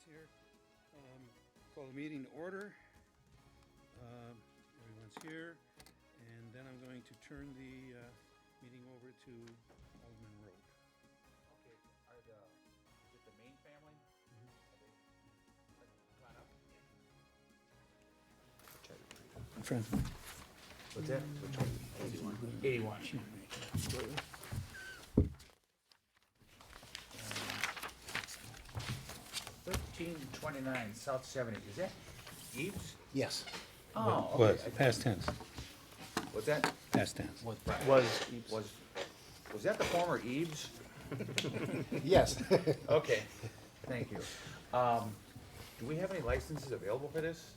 here. Call the meeting to order. Everyone's here. And then I'm going to turn the meeting over to Alderman Road. Okay, is it the main family? Come on up. In front of me. What's that? Which one? 81. Thirteen 29 South 70, is that Eves? Yes. Oh, Was, okay. past tense, What's that? past tense. Was that the former Eves? Yes. Okay, thank you. Do we have any licenses available for this?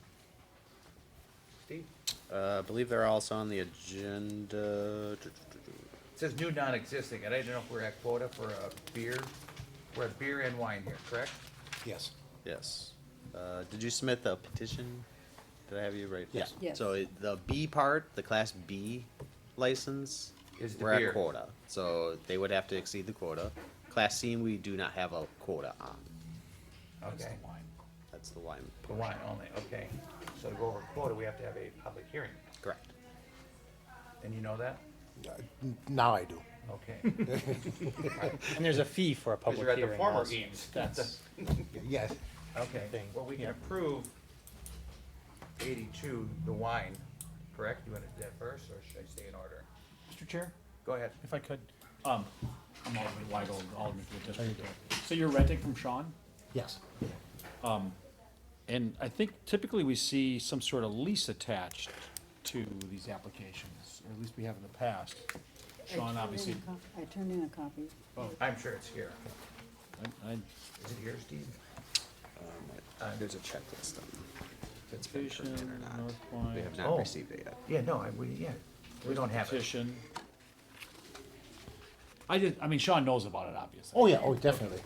Steve? I believe they're also on the agenda. It says new non-existing, and I didn't know if we're at quota for a beer. We're at beer and wine here, correct? Yes. Yes. Did you submit the petition? Did I have you right? Yes. Yeah. Yes. So the B part, the Class B license, Is the we're beer. at quota. So they would have to exceed the quota. Class C, we do not have a quota on. Okay. That's the wine. The wine only, okay. So to go over quota, we have to have a public hearing, Correct. and you know that? Now I do. Okay. And there's a fee for a Because public you're at the hearing former also. Eves. That's, Yes. Okay, thing. well, we can Yeah. approve 82, the wine, correct? You want to do that first, or should I stay in order? Mr. Chair, Go ahead. if I could, I'm Alderman Weigel, Alderman for the district. So you're renting from Sean? Yes. And I think typically we see some sort of lease attached to these applications, or at least we have in the past. Sean, obviously, I turned in a copy. I'm sure it's here. I, Is it here, Steve? There's a checklist on if it's been petition, turned in or not. North We Point, have not Oh. received it yet. Yeah, no, we don't have it. petition. I mean, Sean knows about it, obviously. Oh, yeah, oh, definitely.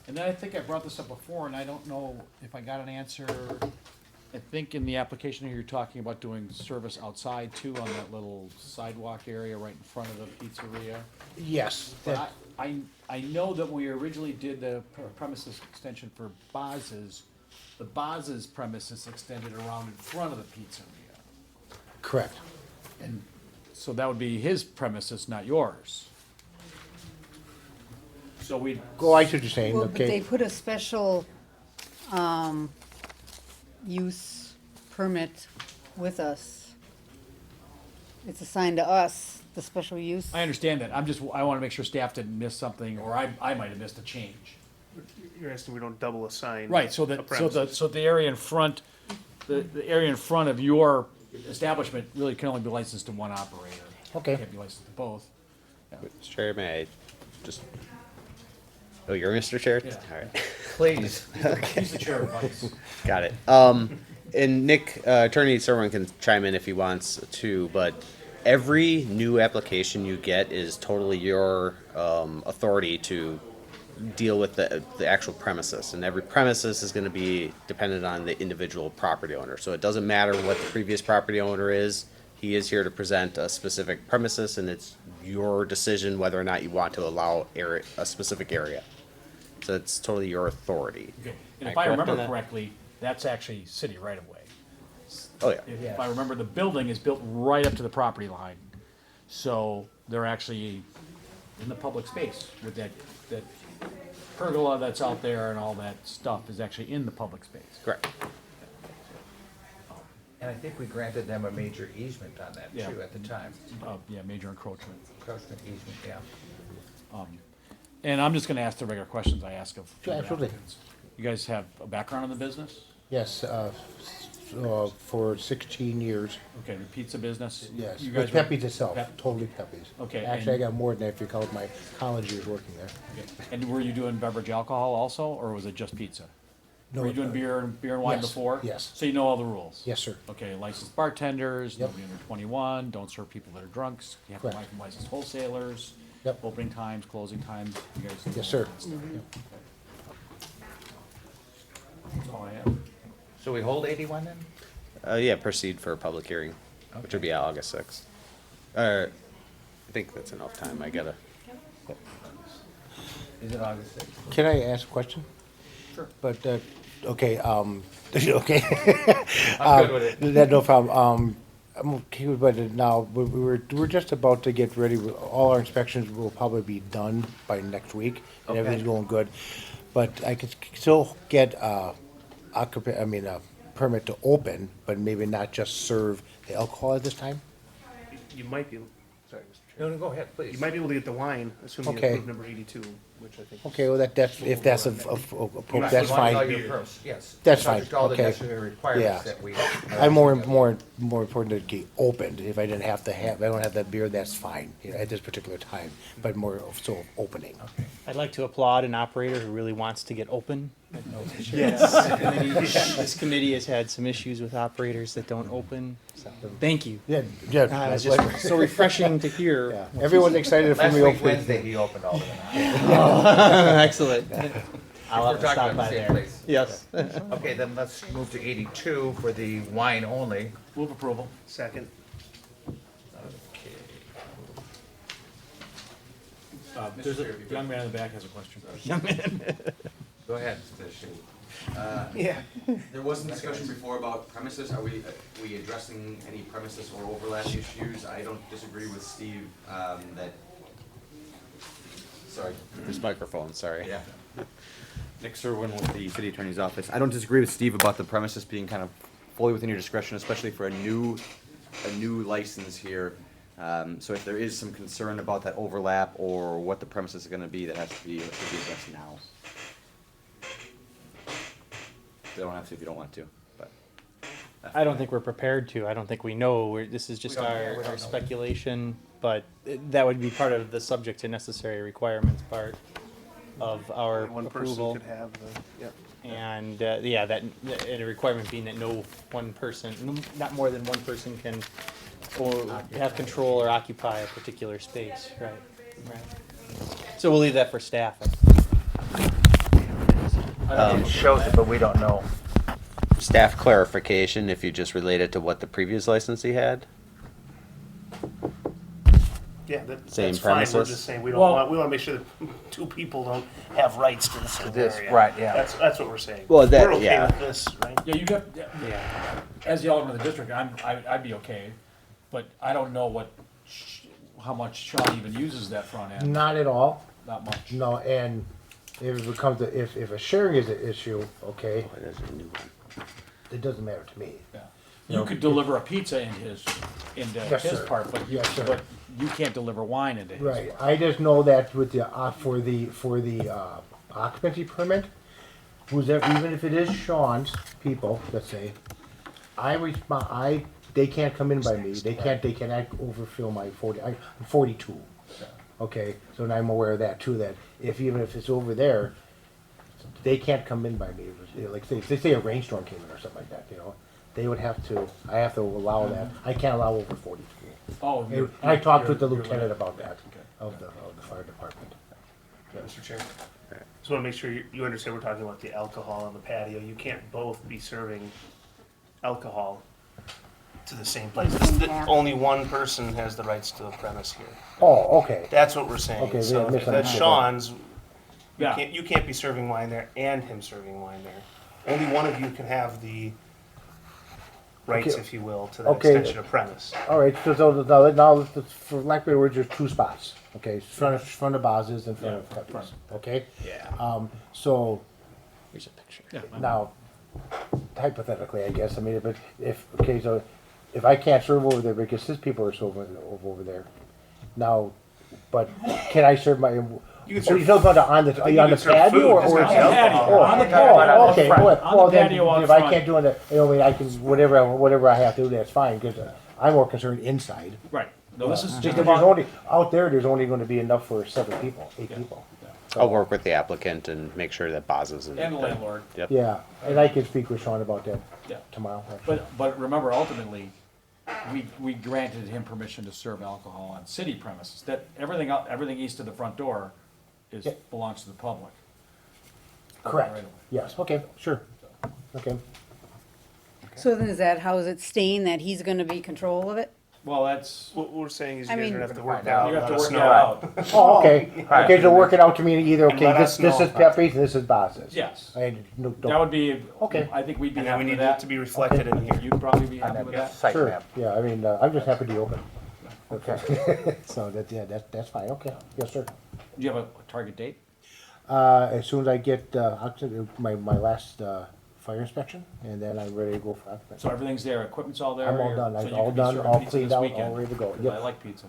And then I think I brought this up before, and I don't know if I got an answer. I think in the application here, you're talking about doing service outside too, on that little sidewalk area right in front of the pizzeria. Yes. But That, I know that when we originally did the premises extension for Boz's, the Boz's premises extended around in front of the pizzeria. correct. And so that would be his premises, not yours. So we, Go, I see what you're saying, Well, but they okay. put a special, use permit with us. It's assigned to us, the special use. I understand that, I wanna make sure staff didn't miss something, or I might have missed a change. You're asking we don't double assign. Right, so a that, premises. so the area in front, the area in front of your establishment really can only be licensed to one operator. Okay. Can't be licensed to both. Mr. Chair, may I just? Oh, you're Mr. Chair? Yeah. All right. Please. He's the chair of vice. Got it. And Nick, Attorney Serwin can chime in if he wants to, but every new application you get is totally your authority to deal with the actual premises. And every premises is going to be dependent on the individual property owner. So it doesn't matter what the previous property owner is. He is here to present a specific premises, and it's your decision whether or not you want to allow a specific area. So it's totally your authority. Okay. And Am if I I correct on remember that? correctly, that's actually city right of way. Oh, yeah. If I remember, the building is built right up to the property line. So they're actually in the public space with that pergola that's out there and all that stuff is actually in the public space. Correct. And I think we granted them a major easement on that Yeah. too at the time. Yeah, major encroachment. Encroachment easement, yeah. And I'm just gonna ask the regular questions I ask of. Sure, absolutely. applicants. You guys have a background in the business? Yes, for 16 years, Okay, the pizza business? yes. You With guys were- Pepe's itself, Pep- totally Pepe's. Okay, Actually, I and- got more than that if you count my college years working there. Okay. And were you doing beverage alcohol also, or was it just pizza? Were you doing beer and wine Yes, before? yes. So you know all the rules? Yes, sir. Okay, licensed bartenders, Yep. nobody under 21, don't serve people that are drunks, you have to buy Correct. from licensed wholesalers. Yep. Opening times, closing times, you guys. know Yes, all sir. that stuff. Yep. That's all I have. So we hold 81 then? Yeah, proceed for a public hearing, which would be August 6th. I think that's enough time. I gotta. Is it August 6th? Can I ask a question? Sure. But, okay, okay. I'm good with it. That, no problem. I'm okay with it now. We're just about to get ready. All our inspections will probably be done by next week, and Okay. everything's going good. But I could still get a permit to open, but maybe not just serve the alcohol at this time? You might be, sorry, Mr. No, Chair. no, go ahead, please. You might be able to get the wine, assuming you Okay. approve number 82, which I think. Okay, well, that's, if that's You that's want all fine. your perms, yes. That's Subject to fine, all the okay. necessary requirements Yeah. that we. I'm more important to get opened. If I didn't have to have, I don't have that beer, that's fine, at this particular time, but more so opening. I'd like to applaud an operator who really wants to get open. Yes. This committee has had some issues with operators that don't open, so thank you. Yeah, yeah. It's just so refreshing to hear. Yeah. Everyone's excited for Last me week opening. Wednesday, he opened all of them. Excellent. I'll We're have to talking stop about by the same there. place. Yes. Okay, then let's move to 82 for the wine only. Move approval. Second. There's a young man in the back has a question. Go ahead. Yeah. There was some discussion before about premises. Are we addressing any premises or overlap issues? I don't disagree with Steve, that, sorry. This microphone, sorry. Yeah. Nick Serwin with the city attorney's office. I don't disagree with Steve about the premises being kind of fully within your discretion, especially for a new license here. So if there is some concern about that overlap or what the premises is gonna be, that has to be addressed now. You don't have to if you don't want to, but. I don't think we're prepared to. I don't think we know. This is just We don't- yeah, we don't our know. speculation, but that would be part of the subject to necessary requirements part of our One person approval. could have the, yeah. And, yeah, and a requirement being that no one person, not more than one person can or have control or occupy a particular space, right? So we'll leave that for staff. It shows it, but we don't know. Staff clarification, if you just relate it to what the previous licensee had? Yeah, Same that's fine, we're premises? just saying, we Well- wanna make sure that two people don't have rights to the same This, area. right, yeah. That's what we're saying. Well, that- We're okay yeah. with this, right? Yeah, you got, Yeah. as the alderman of the district, I'd be okay, but I don't know how much Sean even uses that front end, Not at all, not much. no, and if it becomes, if a sharing is an issue, okay, Oh, it is a new one. it doesn't matter to me. Yeah. You could deliver a pizza into Yes, his sir. part, but Yes, sir. but you can't deliver wine into his. Right, part. I just know that with the, for the occupancy permit, even if it is Sean's people, let's say, they can't come in by me, they cannot overfill my 40, I'm 42. Okay, so now I'm aware of that too, that even if it's over there, they can't come in by me. Like, say a rainstorm came in or something like that, they would have to, I have to allow that, I can't allow over 42. Oh. And I talked with the you're lieutenant right. about that, Okay. of the fire department. Mr. Chair. Just wanna make sure you understand we're talking about the alcohol on the patio. You can't both be serving alcohol to the same place. Only one person has the rights to the premise here. Oh, okay, That's what we're saying. Okay, So yeah, if that's misunderstood. Sean's, Yeah. you can't be serving wine there and him serving wine there. Only one of you can have the rights, Okay. if you will, to that Okay. extension of premise. all right, so now, for lack of better words, there's two spots, okay, front of Baz's and front of Pepe's, okay? Yeah. So, Here's a picture. Yeah. now, hypothetically, I guess, I mean, so if I can't serve over there because his people are serving over there, now, but can I serve my, You can oh, serve. you talking about on the I think you can serve patio food, or? just or- not On the patio, Oh, on the oh, patio. okay, Front, well, on the then, patio out if I front. can't do it, I mean, I can, whatever I have to do, that's fine, because I'm more concerned inside. Right. No, this is just Because there's about. only, out there's only gonna be enough for 7 people, 8 people. I'll work with the applicant and make sure that Boz is in. And the landlord. Yep. Yeah, and I can speak with Sean about that Yeah. tomorrow. actually. But remember, ultimately, we granted him permission to serve alcohol on city premises. That everything east of the front door Yeah. belongs to the public. Correct, Right away. yes, okay, sure, okay. So then is that, how is it staying that he's gonna be control of it? Well, that's, What we're saying is I you guys mean- are gonna have to work Find that out. out. you have let to us work know. that out. Oh, okay. Right. Okay, so work it out to me either, And okay, let this, us this know. is Pepe's, this is Boss's. Yes. I no, That don't, would be, Okay. I think we'd be And then we happy with need it that. to be reflected in here. You'd probably be On happy with that that. site sure, map. yeah, I mean, I'm just happy to open. Okay, so that, yeah, that's fine, okay, yes, sir. Do you have a target date? As soon as I get, my last, fire inspection, and then I'm ready to go for occupancy. So everything's there, equipment's all there? I'm all you're- done, so I'm you all can be done, serving all pizza cleaned this out, weekend? all ready to go. 'Cause I Yep. like pizza.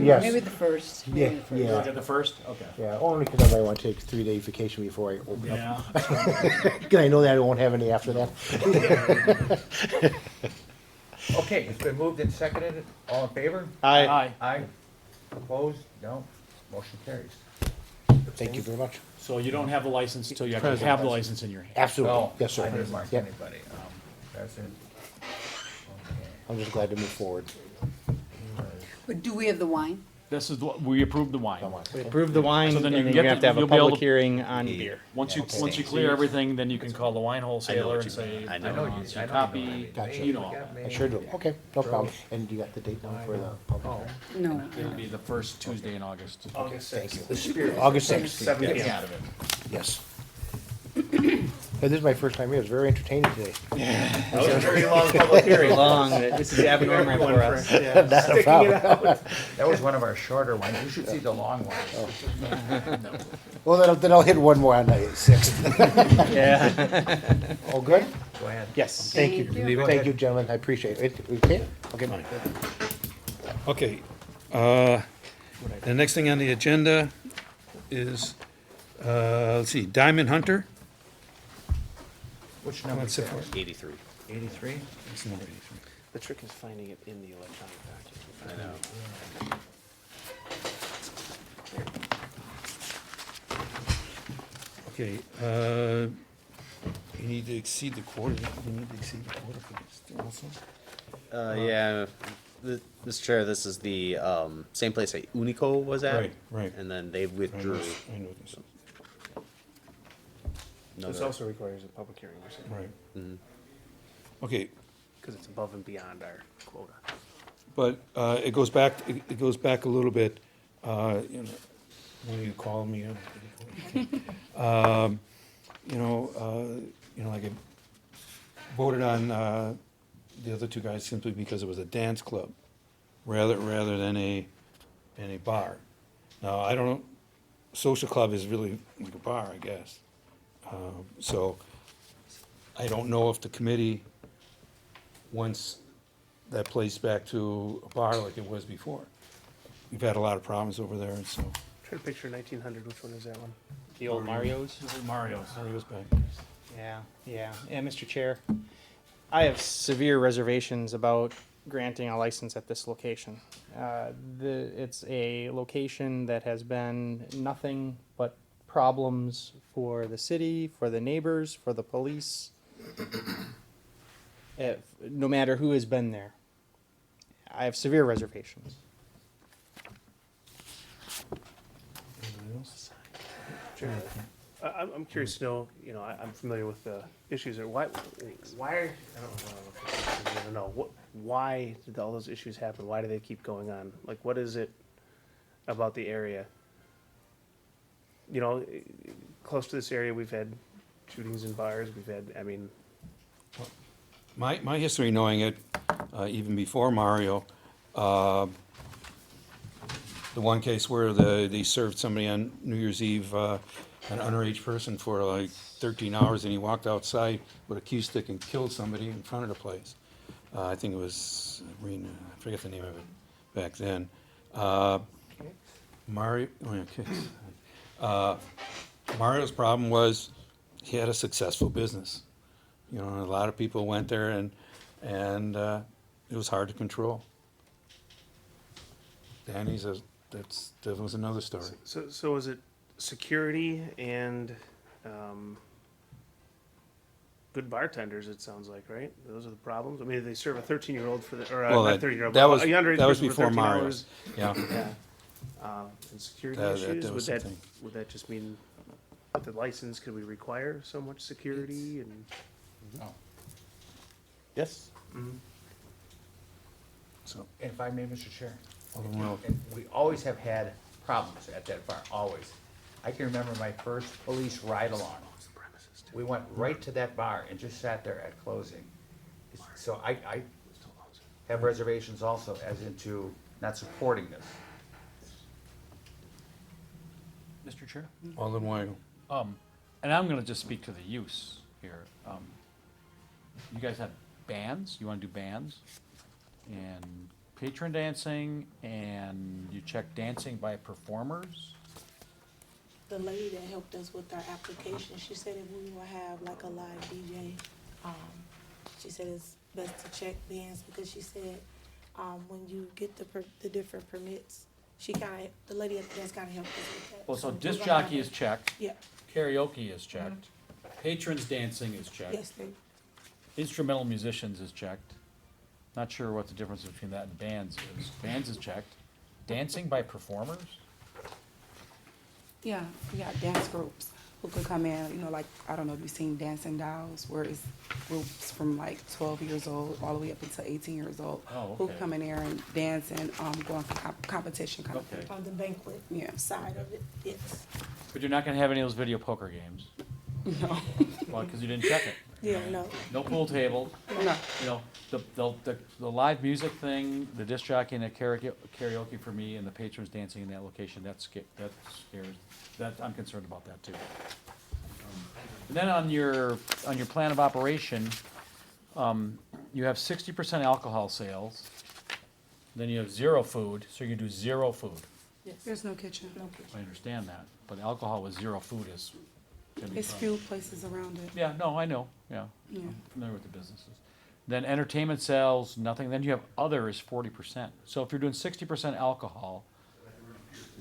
Yes. Maybe the first. Maybe Yeah, the first. You yeah. look at the first? Okay. Yeah, only because I might want to take a 3-day vacation before I open up. Yeah. Because I know that I won't have any after that. Okay, it's been moved and seconded, all in favor? Aye. Aye. Opposed? No. Motion carries. Thank you very much. So you don't have the license until you actually have the license in your hand? Absolutely, No, yes, I sir. didn't mark Yep. anybody. That's it. Okay. I'm just glad to move forward. But do we have the wine? This is, we approved the wine. We approve the wine, So and then then you you're get gonna have to have a you'll be able public to- hearing on beer. Once you, Okay. once you clear everything, then you can call the wine wholesaler what and you say, mean. I I know. know uh, you, so I know copy, you Gotcha. you know all that. I sure do. Okay, no problem. And you got the date now for the public hearing? No. It'll be the first Tuesday in August. August Thank 6th. you. The spirit. August 6th. 7 Get me p.m. out of it. Yes. Hey, this is my first time here. It's very entertaining today. That was a very long public hearing. Long, this is Gavin Ormer for us. Not a problem. That was one of our shorter ones. You should see the long ones. Well, then I'll hit one more on the 6th. Yeah, All good? Go ahead. yes. Thank you. Thank you. Thank you, gentlemen. I appreciate it. Okay? Okay. Okay, the next thing on the agenda is, let's see, Diamond Hunter. Which number is What's it that? for? 83. 83? It's number 83. The trick is finding it in the electronic document. I know. Okay, you need to exceed the quarter, you need to exceed the quarter for this also? Yeah, Mr. Chair, this is the same place that Unico was at. Right, right. And then they I withdrew. know this is, This another- also requires a public hearing, we're saying, right. Mhm. Okay, because it's above and beyond our quota. but it goes back, it goes back a little bit, you know, when you call me, like I voted on the other two guys simply because it was a dance club rather than a bar. Now, I don't know, social club is really like a bar, I guess. So I don't know if the committee wants that place back to a bar like it was before. We've had a lot of problems over there, and so Try to picture 1900, which one is that one? The old Mario's? Mario's. Mario's back. Yeah. And Mr. Chair, I have severe reservations about granting a license at this location. It's a location that has been nothing but problems for the city, for the neighbors, for the police. No matter who has been there. I have severe reservations. I'm curious to know, I'm familiar with the issues there. Why, I don't know, why did all those issues happen? Why do they keep going on? Like, what is it about the area? Close to this area, we've had shootings in bars, My history knowing it, even before Mario, the one case where they served somebody on New Year's Eve, an underage person for like 13 hours, and he walked outside with a cue stick and killed somebody in front of the place. I think it was, I forget the name of it back then. Mario's problem was he had a successful business. A lot of people went there and it was hard to control. Danny's, that was another story. So is it security and, good bartenders, it sounds like, right? Those are the problems? They serve a 13-year-old Well, not that- 13-year-old, that but was- a underage that was person for before 13 Mario. hours. Yeah, Yeah. And security That issues, was the thing. would that just mean, with the license, could we require so much security and? Yes. So, And if I may, Mr. Chair, Alderman Rowe. and we always have had problems at that bar, always. I can remember my first police ride-along. We went right to that bar and just sat there at closing. So I have reservations also as into not supporting this. Mr. Chair? Alderman Weigel. And I'm gonna just speak to the use here. You guys have bands, you wanna do bands? And patron dancing, and you check dancing by performers? The lady that helped us with our application, she said if we will have like a live DJ, she said it's best to check bands because she said, when you get the different permits, the lady at the desk kinda helped us with that. Well, so we're disc gonna have jockey is it. checked, Yeah, karaoke is checked, patrons dancing is checked, yes, they, instrumental musicians is checked. Not sure what the difference between that and bands is. Bands is checked. Dancing by performers? Yeah, we got dance groups who could come in, you know, like, I don't know if you've seen Dancing Dolls, where it's groups from like 12 years old all the way up until 18 years old. Oh, Who okay. come in there and dance and, go on for competition kind of Okay. thing. on the banquet Yeah. side of it, yes. But you're not gonna have any of those video poker games? No, Well, because you didn't check it. Yeah, no, No pool tables, no. you know, the live music thing, the disc jockey and the karaoke for me, and the patrons dancing in that location, that scares, I'm concerned about that too. And then on your plan of operation, you have 60% alcohol sales, then you have 0 food, so you do 0 food. yes. There's no kitchen. No kitchen. I understand that, but alcohol with 0 food is gonna be There's tough. few places around it. Yeah, no, I know, yeah. Yeah. I'm familiar with the businesses. Then entertainment sales, nothing, then you have other is 40%. So if you're doing 60% alcohol,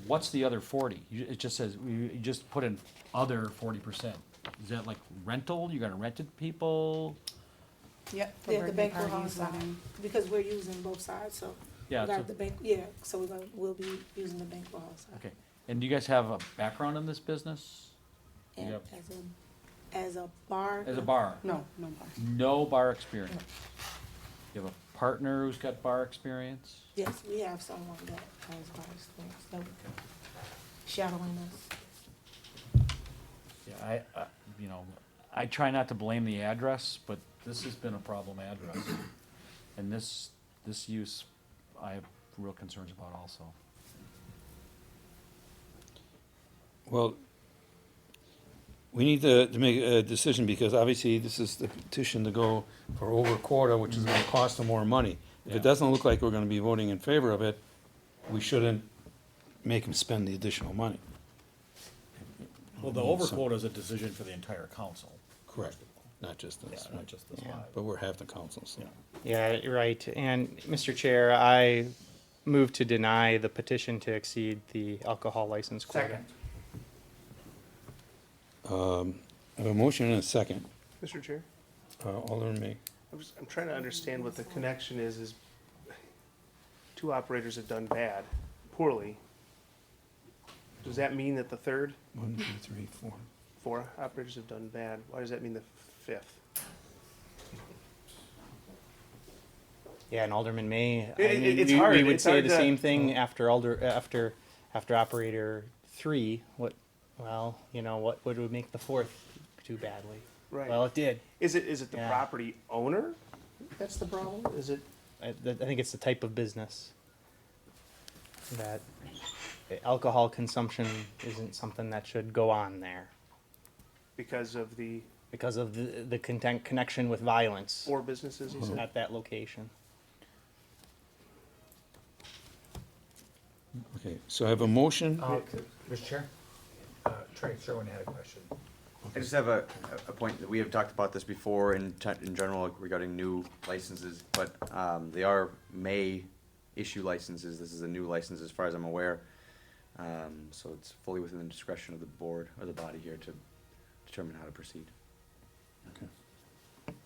what's the other 40? It just says, you just put in other 40%. Is that like rental, you gotta rent it to people? Yep. for Yeah, the birthday banquet hall parties, side, weddings. because we're using both sides, so. Yeah, We got so- the so we'll be using the banquet hall side. Okay, and do you guys have a background in this business? And Yep. as a bar. As a bar? No, no bar. No bar experience? You have a partner who's got bar experience? Yes, we have someone that has bar experience, that shadowing us. Yeah, you know, I try not to blame the address, but this has been a problem address. And this use, I have real concerns about also. Well, we need to make a decision, because obviously this is the petition to go for over a quarter, which is gonna cost them more money. If Yeah. it doesn't look like we're gonna be voting in favor of it, we shouldn't make them spend the additional money. Well, the overquote is a decision for the entire council. Correct. Not just us, Not just this Yeah. five. but we're half the council, so. Yeah. Yeah, right. And Mr. Chair, I move to deny the petition to exceed the alcohol license quota. Second. I have a motion and a second. Mr. Chair, Alderman May. I'm trying to understand what the connection is 2 operators have done bad, poorly. Does that mean that the third 1, 2, 3, 4. 4 operators have done bad? Why does that mean the 5th? Yeah, and Alderman May, I It- mean, it's we hard. would It's say hard the to- same thing after after operator 3. Well, you know, what would make the 4th do badly? Right. Well, it did. Is it the Yeah. property owner that's the problem? Is it? I think it's the type of business that alcohol consumption isn't something that should go on there Because of the because of the connection with violence 4 businesses, you said? at that location. Okay, so I have a motion. Mr. Chair, Attorney Sherwin had a question. I just have a point that we have talked about this before in general regarding new licenses, but they are may issue licenses. This is a new license as far as I'm aware. So it's fully within the discretion of the board or the body here to determine how to proceed.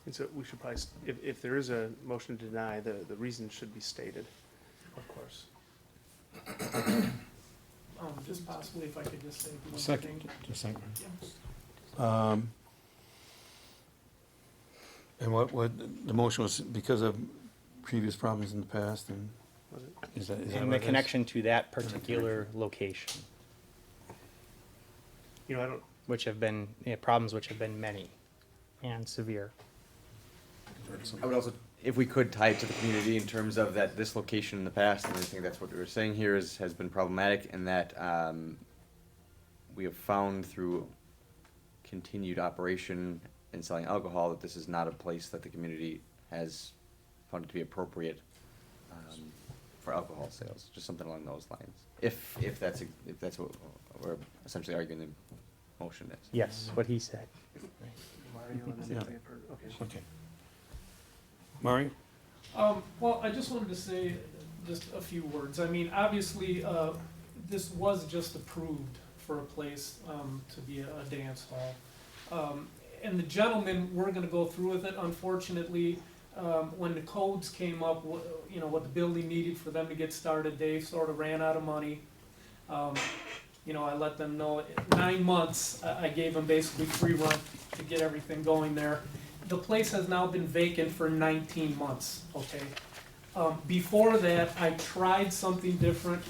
And so we should probably, if there is a motion to deny, the reason should be stated, of course. Just possibly if I could just say one Second, thing. just a second. Yeah. And what, the motion was because of previous problems in the past, and is that And what the it is? connection to that particular location, You know, I don't, which have been, problems which have been many and severe. I would also, if we could tie it to the community in terms of that this location in the past, and I think that's what we were saying here has been problematic, and that we have found through continued operation and selling alcohol that this is not a place that the community has found to be appropriate for alcohol sales, just something along those lines. If that's what we're essentially arguing the motion is. Yes, what he said. Yeah. Okay. Mario? Well, I just wanted to say just a few words. I mean, obviously, this was just approved for a place, to be a dance hall. And the gentlemen were gonna go through with it. Unfortunately, when the codes came up, you know, what the building needed for them to get started, they sort of ran out of money. You know, I let them know, 9 months, I gave them basically free run to get everything going there. The place has now been vacant for 19 months, okay? Before that, I tried something different,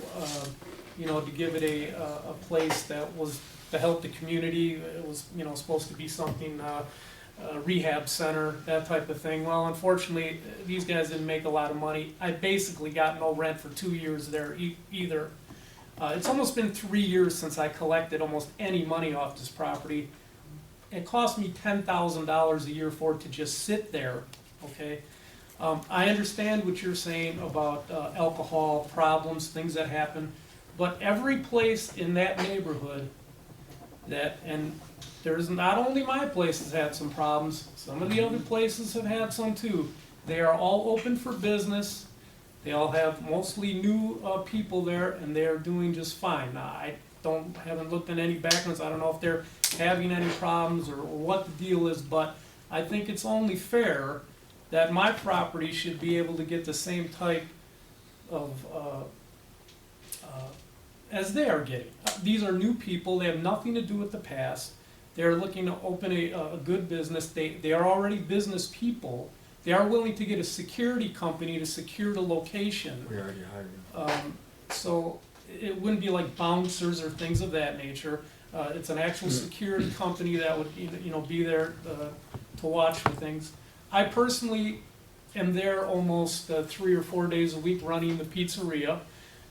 you know, to give it a place that was to help the community. It was, you know, supposed to be something, rehab center, that type of thing. Well, unfortunately, these guys didn't make a lot of money. I basically got no rent for 2 years there either. It's almost been 3 years since I collected almost any money off this property. It cost me $10,000 a year for it to just sit there, okay? I understand what you're saying about alcohol problems, things that happen, but every place in that neighborhood and there's not only my place has had some problems, some of the other places have had some too. They are all open for business. They all have mostly new people there, and they're doing just fine. Now, I haven't looked at any backgrounds. I don't know if they're having any problems or what the deal is, but I think it's only fair that my property should be able to get the same type of as they are getting. These are new people. They have nothing to do with the past. They're looking to open a good business. They are already business people. They are willing to get a security company to secure the location. We already hired him. So it wouldn't be like bouncers or things of that nature. It's an actual security company that would, you know, be there to watch for things. I personally am there almost 3 or 4 days a week running the pizzeria.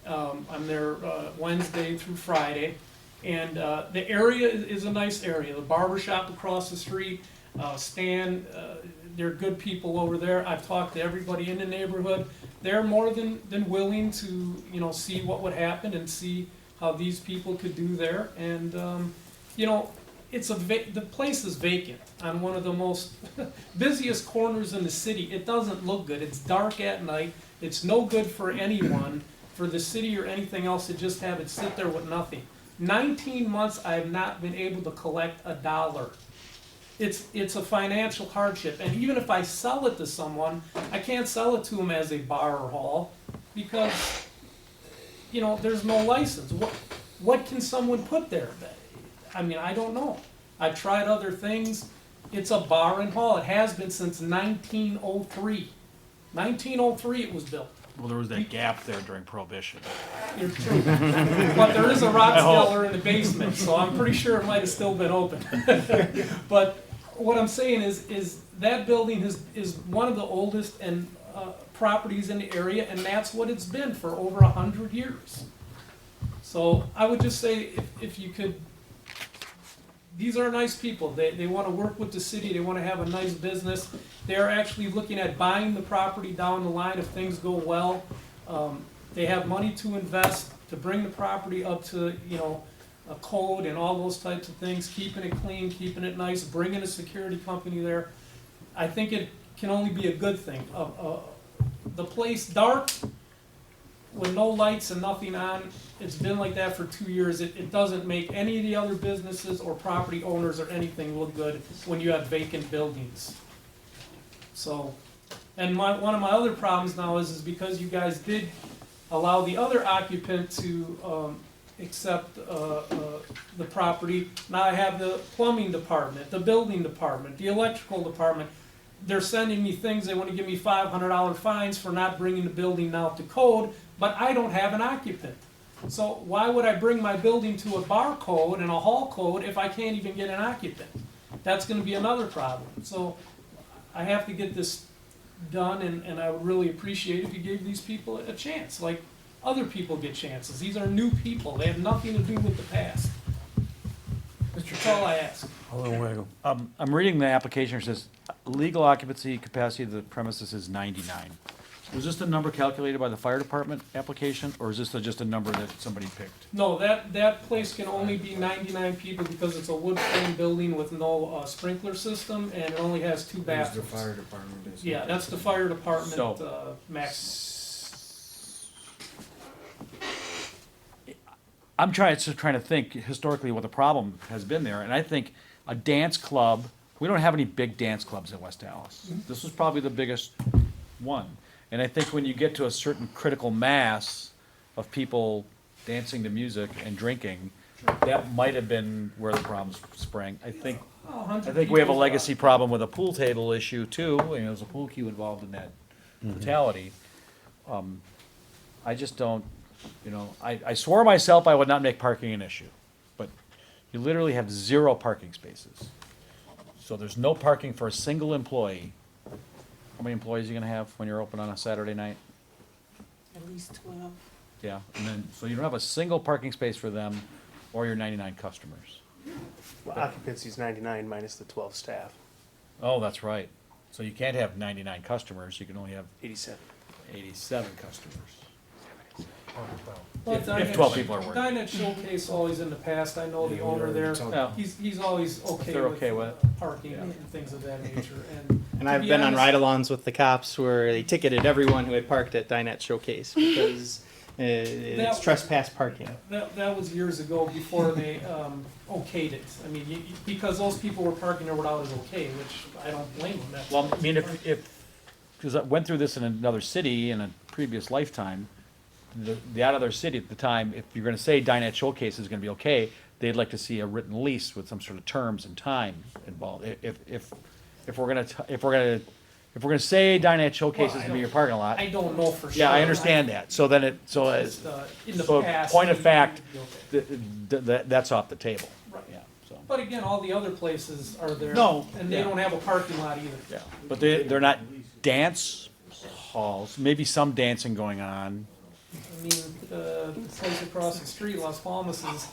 I'm there Wednesday through Friday. And the area is a nice area. The barber shop across the street, Stan, they're good people over there. I've talked to everybody in the neighborhood. They're more than willing to, you know, see what would happen and see how these people could do there. And, you know, the place is vacant on one of the most busiest corners in the city. It doesn't look good. It's dark at night. It's no good for anyone, for the city or anything else, to just have it sit there with nothing. 19 months I have not been able to collect $1. It's a financial hardship, and even if I sell it to someone, I can't sell it to them as a bar or hall because, you know, there's no license. What can someone put there? I mean, I don't know. I've tried other things. It's a bar and hall. It has been since 1903. 1903 it was built. Well, there was that gap there during Prohibition. You're true. But there is a rock cellar in the basement, so I'm pretty sure it might have still been open. But what I'm saying is that building is one of the oldest and properties in the area, and that's what it's been for over 100 years. So I would just say if you could, these are nice people. They want to work with the city. They want to have a nice business. They're actually looking at buying the property down the line if things go well. They have money to invest to bring the property up to, you know, a code and all those types of things, keeping it clean, keeping it nice, bringing a security company there. I think it can only be a good thing. The place dark, with no lights and nothing on, it's been like that for 2 years. It doesn't make any of the other businesses or property owners or anything look good when you have vacant buildings. So, and one of my other problems now is because you guys did allow the other occupant to accept the property. Now I have the plumbing department, the building department, the electrical department. they're sending me things, they wanna give me $500 fines for not bringing the building now to code, but I don't have an occupant. So why would I bring my building to a bar code and a hall code if I can't even get an occupant? That's gonna be another problem. So I have to get this done, and I would really appreciate if you gave these people a chance, like other people get chances. These are new people, they have nothing to do with the past. That's all I ask. Alderman Weigel. I'm reading the application, it says, legal occupancy capacity of the premises is 99. Was this the number calculated by the fire department application, or is this just a number that somebody picked? No, that place can only be 99 people because it's a wood frame building with no sprinkler system, and it only has 2 bathrooms. department is. Yeah, that's the fire department, So- maximum. I'm trying to think historically what the problem has been there, and I think a dance club, we don't have any big dance clubs in West Allis. This was probably the biggest one. And I think when you get to a certain critical mass of people dancing to music and drinking, that might have been where the problems sprang. I think we have a legacy problem with a pool table issue too, there's a pool cue involved in that totality. I just don't, I swore myself I would not make parking an issue, but you literally have 0 parking spaces. So there's no parking for a single employee. How many employees are you gonna have when you're open on a Saturday night? At least 12. Yeah, and then, so you don't have a single parking space for them or your 99 customers. Well, occupancy's 99 minus the 12 staff, Oh, that's right. So you can't have 99 customers, you can only have 87. 87 customers. Well, If 12 people are working. Dinette Showcase always in the past, I know the owner there, Yeah. he's always okay They're with okay with parking Yeah. and things of that nature, And to I've be been on honest- ride-alongs with the cops where they ticketed everyone who had parked at Dinette Showcase because it's That- trespass parking. That was years ago before they okayed it. I mean, because those people were parking there without his okay, which I don't blame them. That's- Well, I mean, because I went through this in another city in a previous lifetime, the other city at the time, if you're gonna say Dinette Showcase is gonna be okay, they'd like to see a written lease with some sort of terms and time involved. If we're gonna say Dinette Showcase is gonna be your parking lot, I don't know for sure. yeah, I understand that. So then in the So, past, point of maybe fact, it'd be okay. that's off the table. Right. Yeah, so, But again, all the other places are there. No, And they yeah. don't have a parking lot either. yeah, but they're not dance halls, maybe some dancing going on. I mean, the place across the street, Las Palmas, has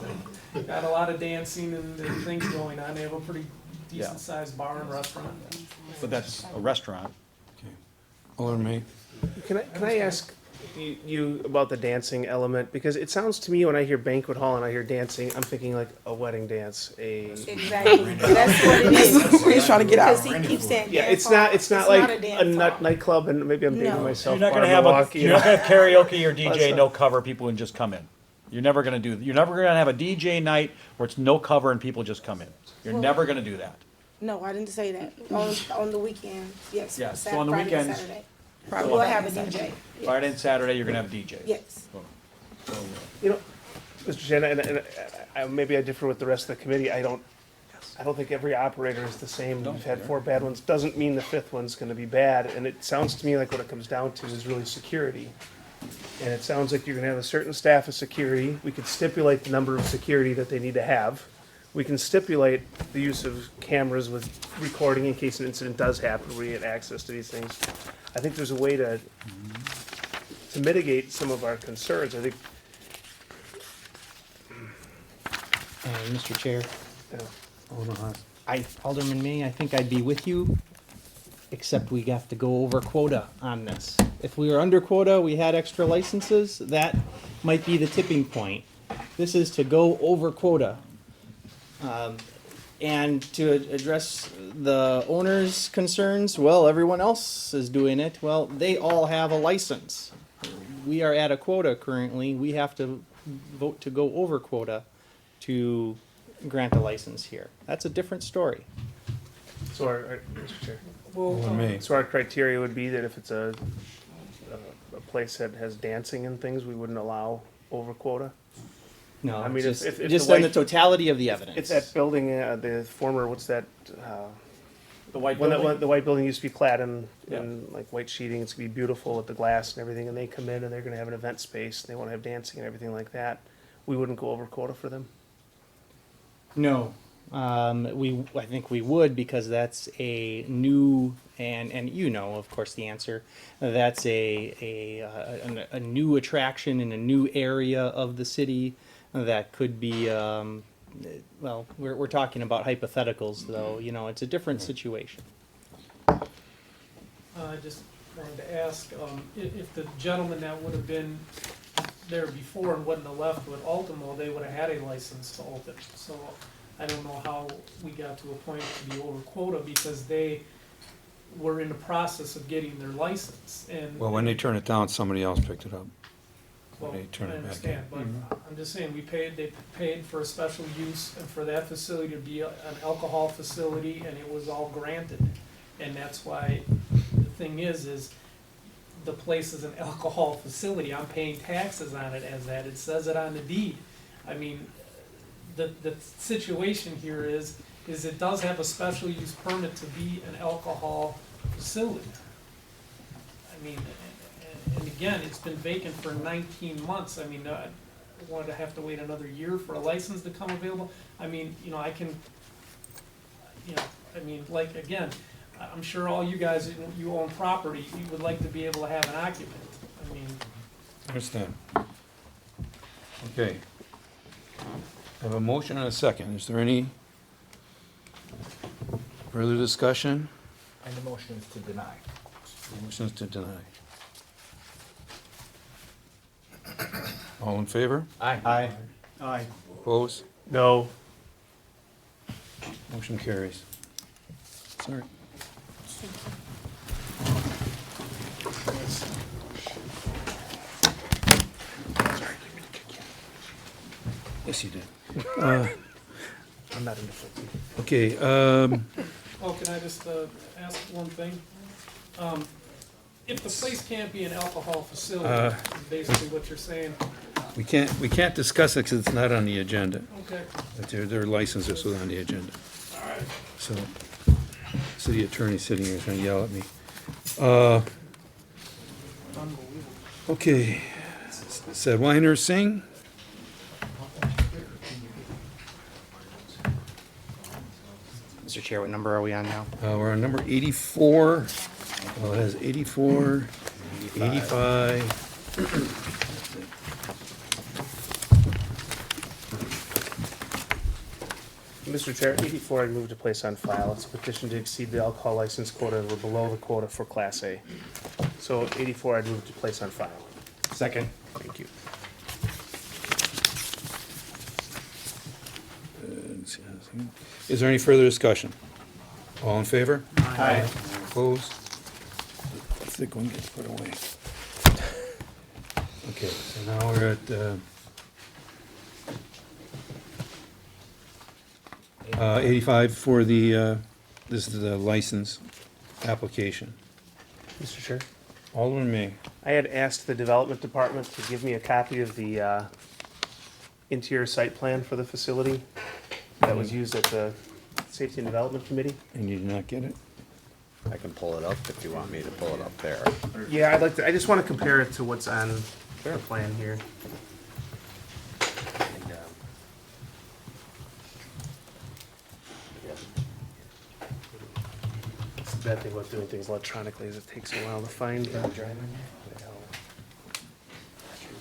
got a lot of dancing and things going on. They have a pretty decent sized bar and restaurant. But that's a restaurant. Alderman May. Can I ask you about the dancing element? Because it sounds to me when I hear banquet hall and I hear dancing, I'm thinking like a wedding dance, Exactly. That's what it is. He's trying to get out. Because he keeps saying yeah, dance it's not hall. it's not like a a dance hall. nightclub, and maybe I'm dating No. myself. You're not gonna bar have Milwaukee, you're not gonna have karaoke or Let's DJ, not- no cover, people can just come in. You're never gonna have a DJ night where it's no cover and people just come in. You're Well- never gonna do that. No, I didn't say that. On the weekend, yes. Yeah, Sat- so on the Friday and weekends- Saturday. Probably We'll have a DJ. Friday and Saturday, you're gonna have DJs. Yes. You know, Mr. Shannon, and maybe I differ with the rest of the committee. I don't think every operator is the same. We've had 4 bad ones. Doesn't mean the 5th one's going to be bad. And it sounds to me like what it comes down to is really security. And it sounds like you're going to have a certain staff of security. We could stipulate the number of security that they need to have. We can stipulate the use of cameras with recording in case an incident does happen, where you get access to these things. I think there's a way to mitigate some of our concerns. I think, Mr. Chair, Alderman Haas. Alderman May, I think I'd be with you, except we have to go over quota on this. If we were under quota, we had extra licenses, that might be the tipping point. This is to go over quota. And to address the owner's concerns, well, everyone else is doing it. Well, they all have a license. We are at a quota currently. We have to vote to go over quota to grant a license here. That's a different story. so Mr. Chair. Alderman May. So our criteria would be that if it's a place that has dancing and things, we wouldn't allow over quota? No, I mean, it's if just the on the light- totality of the evidence. It's that building, the former, what's that, The white When building? the white building used to be clad in, Yeah. like white sheeting, it's gonna be beautiful with the glass and everything, and they come in and they're gonna have an event space, and they wanna have dancing and everything like that. We wouldn't go over quota for them. No, I think we would because that's a new and you know, of course, the answer. That's a new attraction in a new area of the city that could be. Well, we're talking about hypotheticals, though. You know, it's a different situation. I just wanted to ask, if the gentleman that would have been there before and wouldn't have left with Ultimo, they would have had a license to open. So I don't know how we got to a point to be over quota because they were in the process of getting their license and. Well, when they turned it down, somebody else picked it up. Well, they turn I it back understand, but I'm just saying, they paid for a special use and for that facility to be an alcohol facility and it was all granted. And that's why the thing is the place is an alcohol facility. I'm paying taxes on it as that. It says it on the deed. I mean, the situation here is it does have a special use permit to be an alcohol facility. I mean, and again, it's been vacant for 19 months. I mean, I wanted to have to wait another year for a license to come available. I mean, I can, I mean, like, again, I'm sure all you guys, you own property, you would like to be able to have an occupant. I mean, Understand. Okay. I have a motion and a second. Is there any further discussion? And the motion is to deny. Motion is to deny. All in favor? Aye. Aye. Opposed? No. Motion carries. Sorry. Yes, you did. I'm not in the foot. Okay, oh, can I just ask one thing? If the place can't be an alcohol facility, is basically what you're saying, we can't discuss it because it's not on the agenda. okay, But their license is on the agenda. all right. So, city attorney sitting here is gonna yell at me. Okay, said Weiner Singh, Mr. Chair, what number are we on now? we're on number 84. Well, it has 84, 85. Mr. Chair, 84, I move to place on file. It's a petition to exceed the alcohol license quota. We're below the quota for Class A. So 84, I'd move to place on file. Second. Thank you. Is there any further discussion? All in favor? Aye. Opposed? The thick one gets put away. Okay, so now we're at 85 for the, this is the license application. Mr. Chair? Alderman May. I had asked the development department to give me a copy of the interior site plan for the facility that was used at the Safety and Development Committee. And you did not get it? I can pull it up if you want me to pull it up there. Yeah, I'd like to, I just want to compare it to what's on the plan here. And, it's the bad thing about doing things electronically is it takes a while to find.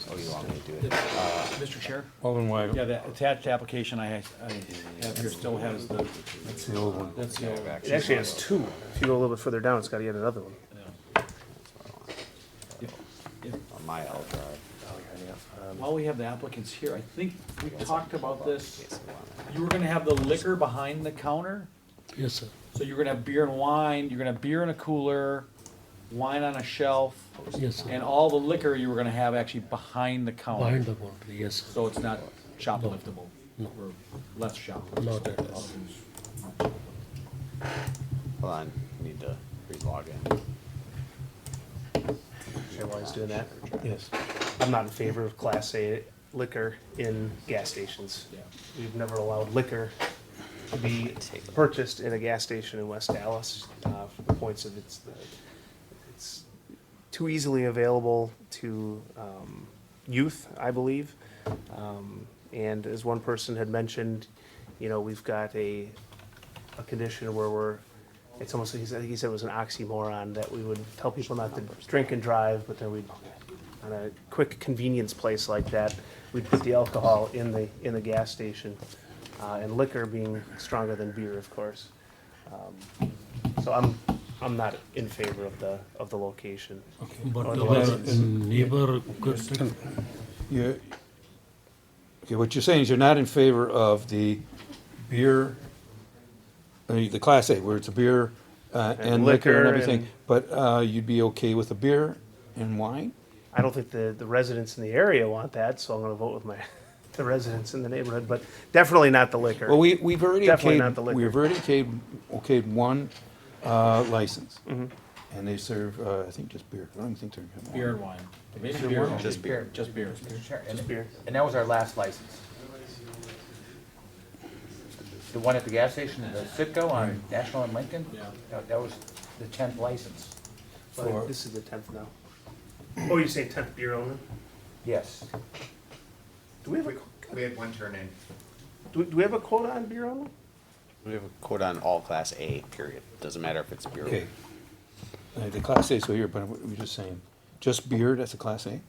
Oh, you want me to do it? Mr. Chair? Alderman Weigel. Yeah, the attached application I have here still has the, That's the old one. that's the old. It actually has two. If you go a little bit further down, it's got yet another one. On my L drive. While we have the applicants here, I think we talked about this. You were gonna have the liquor behind the counter? Yes, sir. So you're gonna have beer and wine, you're gonna have beer in a cooler, wine on a shelf, Yes, sir. and all the liquor you were gonna have actually behind the counter. Behind the counter, yes, sir. So it's not shopliftable, No. or less shopliftable. Not that less. Hold on, need to re-log in. Sure, why he's doing that? Yes. I'm not in favor of Class A liquor in gas stations. Yeah. We've never allowed liquor to be purchased in a gas station in West Allis, for the points of it's too easily available to, youth, I believe. And as one person had mentioned, you know, we've got a condition where it's almost, I think he said it was an oxymoron, that we would tell people not to drink and drive, but then we'd, on a quick convenience place like that, we'd put the alcohol in the gas station, and liquor being stronger than beer, of course. So I'm not in favor of the location. But Or the our license. neighbor could, You, okay, what you're saying is you're not in favor of the beer, the Class A, where it's a beer and liquor and liquor everything, and- but you'd be okay with the beer and wine? I don't think the residents in the area want that, so I'm gonna vote with the residents in the neighborhood, but definitely not the liquor. Well, we've already Definitely not the okayed, liquor. we've already okayed one license. Mhm. And they serve, I think, just beer. I don't even think they're. Beer and wine. Maybe Just beer beer. only. Just beer. Just beer. Just beer. And that was our last license. The one at the gas station, the Citgo on National and Lincoln? Yeah. That was the 10th license. But this is the 10th now. Oh, you say 10th beer only? Yes. Do we have a, We had one turn in. do we have a quota on beer only? We have a quote on all Class A, period. Doesn't matter if it's beer. Okay. The Class A is here, but we're just saying, just beer, that's a Class A?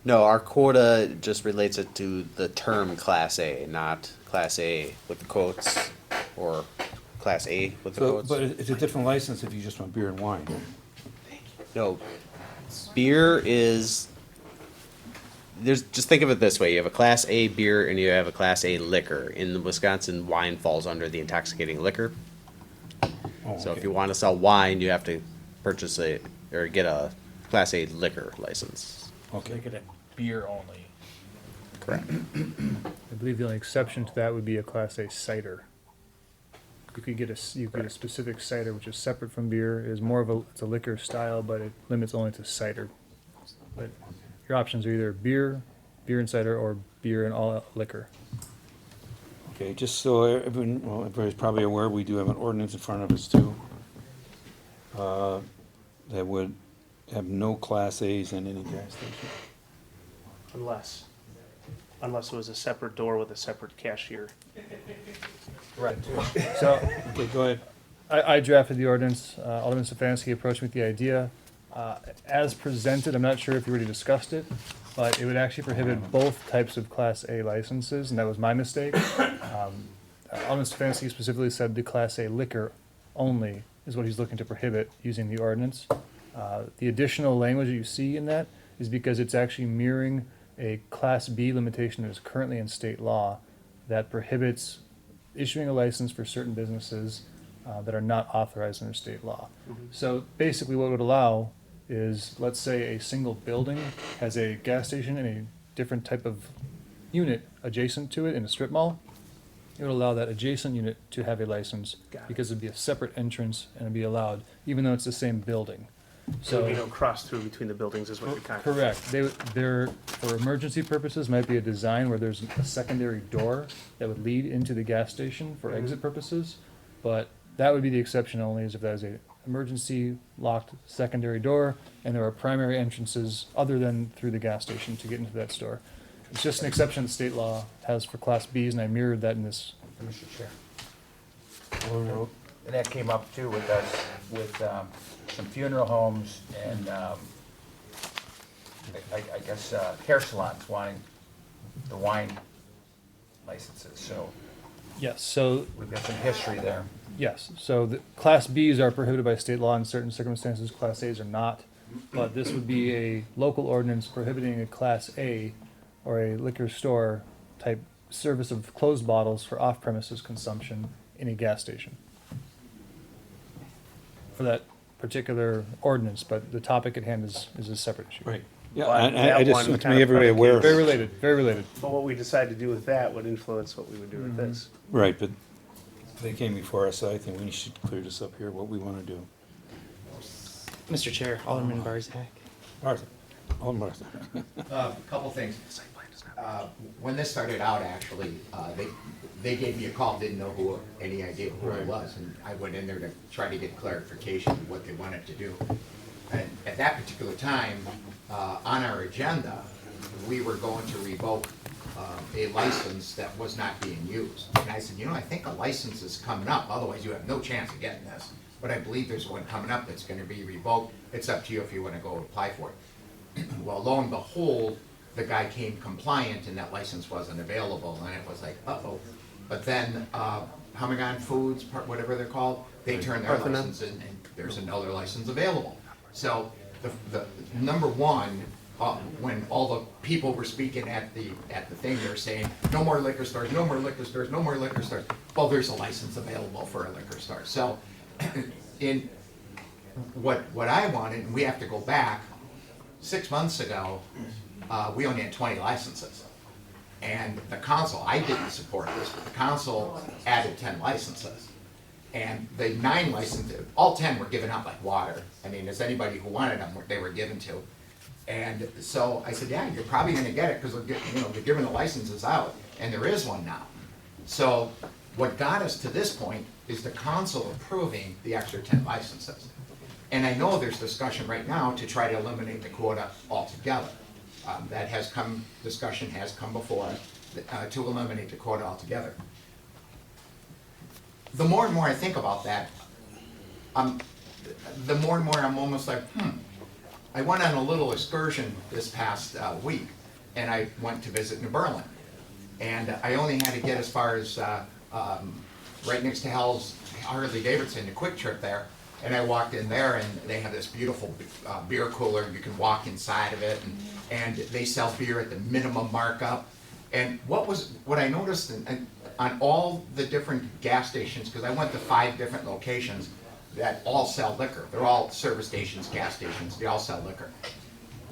No, our quota just relates it to the term Class A, not Class A with the quotes or Class A with the So, quotes. but it's a different license if you just want beer and wine. No, beer is. Just think of it this way: you have a Class A beer and you have a Class A liquor. In Wisconsin, wine falls under the intoxicating liquor. Oh, So if okay. you want to sell wine, you have to purchase or get a Class A liquor license. Okay. Make it a beer only. Correct. I believe the only exception to that would be a Class A cider. You could get a specific cider which is separate from beer. It's more of it's a liquor style, but it limits only to cider. But your options are either beer and cider, or beer and all liquor. Okay, just so everyone, well, everybody's probably aware, we do have an ordinance in front of us too. That would have no Class A's in any gas station. Unless it was a separate door with a separate cashier. Right. So Okay, go ahead. I drafted the ordinance. Alderman Stefanski approached me with the idea. As presented, I'm not sure if you already discussed it, but it would actually prohibit both types of Class A licenses, and that was my mistake. Alderman Stefanski specifically said the Class A liquor only is what he's looking to prohibit using the ordinance. The additional language that you see in that is because it's actually mirroring a Class B limitation that is currently in state law that prohibits issuing a license for certain businesses that are not authorized under state law. So basically what it would allow is, let's say a single building has a gas station and a different type of unit adjacent to it in a strip mall. It would allow that adjacent unit to have a license Got it. because it'd be a separate entrance and it'd be allowed, even though it's the same building. So there'd be no cross through between the buildings is what you're kind of. Correct. There, for emergency purposes, might be a design where there's a secondary door that would lead into the gas station for exit purposes. But that would be the exception only, is if there's a emergency locked secondary door and there are primary entrances other than through the gas station to get into that store. It's just an exception that state law has for Class Bs, and I mirrored that in this. Mr. Chair. And that came up too with us, with some funeral homes and I guess hair salons wanting the wine licenses, so Yes, so we've got some history there. yes, so the Class Bs are prohibited by state law in certain circumstances, Class As are not. But this would be a local ordinance prohibiting a Class A or a liquor store type service of closed bottles for off-premises consumption in a gas station. For that particular ordinance, but the topic at hand is a separate issue. Right. Yeah, Well, I that just one want to kind make of everybody aware. Very related, very related. But what we decide to do with that would influence what we would do with this. Right, but they came before us, so I think we should clear this up here, what we want to do. Mr. Chair, Alderman Barzak. Martha, oh, Martha. Couple things. When this started out, actually, they gave me a call, didn't know any idea who I was, and I went in there to try to get clarification of what they wanted to do. And at that particular time, on our agenda, we were going to revoke a license that was not being used. And I said, I think a license is coming up, otherwise you have no chance of getting this. But I believe there's one coming up that's gonna be revoked. It's up to you if you wanna go apply for it. Well, lo and behold, the guy came compliant and that license wasn't available, and it was like, uh-oh. But then, Humagon Foods, whatever they're called, they turned their license in, and there's another license available. So, the number one, when all the people were speaking at the thing, they were saying, no more liquor stores, no more liquor stores, no more liquor stores. Well, there's a license available for a liquor store. So, in what I wanted, and we have to go back, 6 months ago, we only had 20 licenses. And the council, I didn't support this, but the council added 10 licenses. And the 9 licenses, all 10 were given out like water. I mean, as anybody who wanted them, they were given to. And so I said, yeah, you're probably gonna get it, because they're giving the licenses out, and there is one now. So what got us to this point is the council approving the extra 10 licenses. And I know there's discussion right now to try to eliminate the quota altogether. Discussion has come before to eliminate the quota altogether. The more and more I think about that, the more and more I'm almost like, I went on a little excursion this past week, and I went to visit New Berlin. And I only had to get as far as right next to Hell's Harley Davidson, the Quick Trip there. And I walked in there, and they have this beautiful beer cooler. You can walk inside of it, and they sell beer at the minimum markup. And what I noticed on all the different gas stations, because I went to 5 different locations that all sell liquor. They're all service stations, gas stations. They all sell liquor.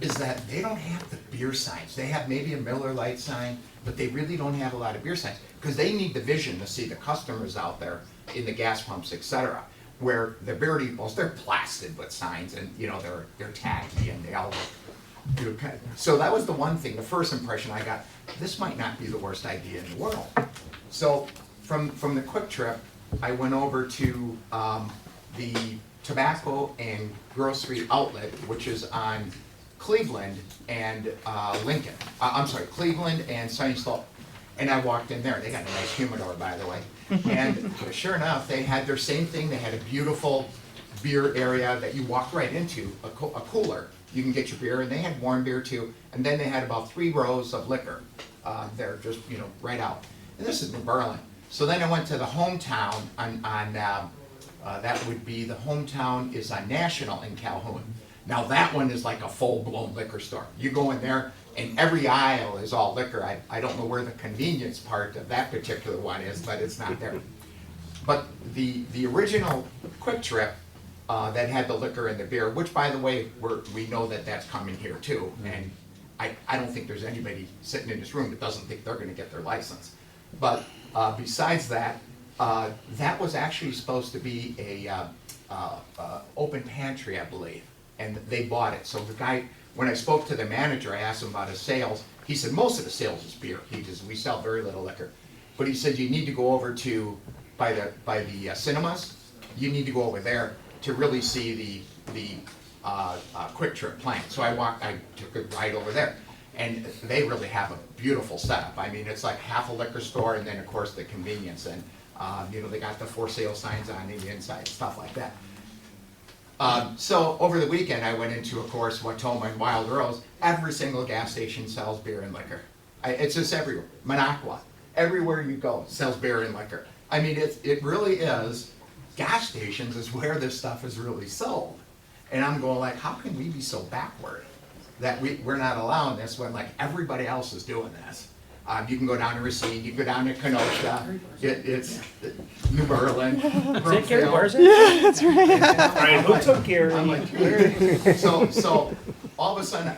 Is that they don't have the beer signs. They have maybe a Miller Lite sign, but they really don't have a lot of beer signs, because they need the vision to see the customers out there in the gas pumps, etc. Where the beer depots, they're plastered with signs, and they're tacky, and they all look. So that was the one thing. The first impression I got: this might not be the worst idea in the world. So from the Quick Trip, I went over to the tobacco and grocery outlet, which is on Cleveland and Lincoln. I'm sorry, Cleveland and Sunny Slope. And I walked in there. They got a nice humidor, by the way. And sure enough, they had their same thing. They had a beautiful beer area that you walk right into, a cooler. You can get your beer, and they had warm beer too. And then they had about 3 rows of liquor. They're just right out. And this is New Berlin. So then I went to the hometown that would be, the hometown is on National in Calhoun. Now that one is like a full-blown liquor store. You go in there, and every aisle is all liquor. I don't know where the convenience part of that particular one is, but it's not there. But the original Quick Trip that had the liquor and the beer, which, by the way, we know that that's coming here too. And I don't think there's anybody sitting in this room that doesn't think they're gonna get their license. But besides that, that was actually supposed to be a open pantry, I believe. And they bought it. So the guy, when I spoke to the manager, I asked him about his sales. He said most of the sales is beer. We sell very little liquor. But he said you need to go over to by the cinemas. You need to go over there to really see the Quick Trip plant. So I took a ride over there, and they really have a beautiful setup. I mean, it's like half a liquor store, and then of course the convenience, and they got the for sale signs on the inside, stuff like that. So over the weekend, I went into, of course, Watoma and Wild Rose. Every single gas station sells beer and liquor. It's just everywhere. Minocqua, everywhere you go, sells beer and liquor. I mean, it really is. Gas stations is where this stuff is really sold. And I'm going like, how can we be so backward that we're not allowing this when like everybody else is doing this? You can go down to Racine, you can go down to Kenosha, it's New Berlin, Take care of ours. Yeah, that's right. Right, who took care I'm of like, so all of a sudden,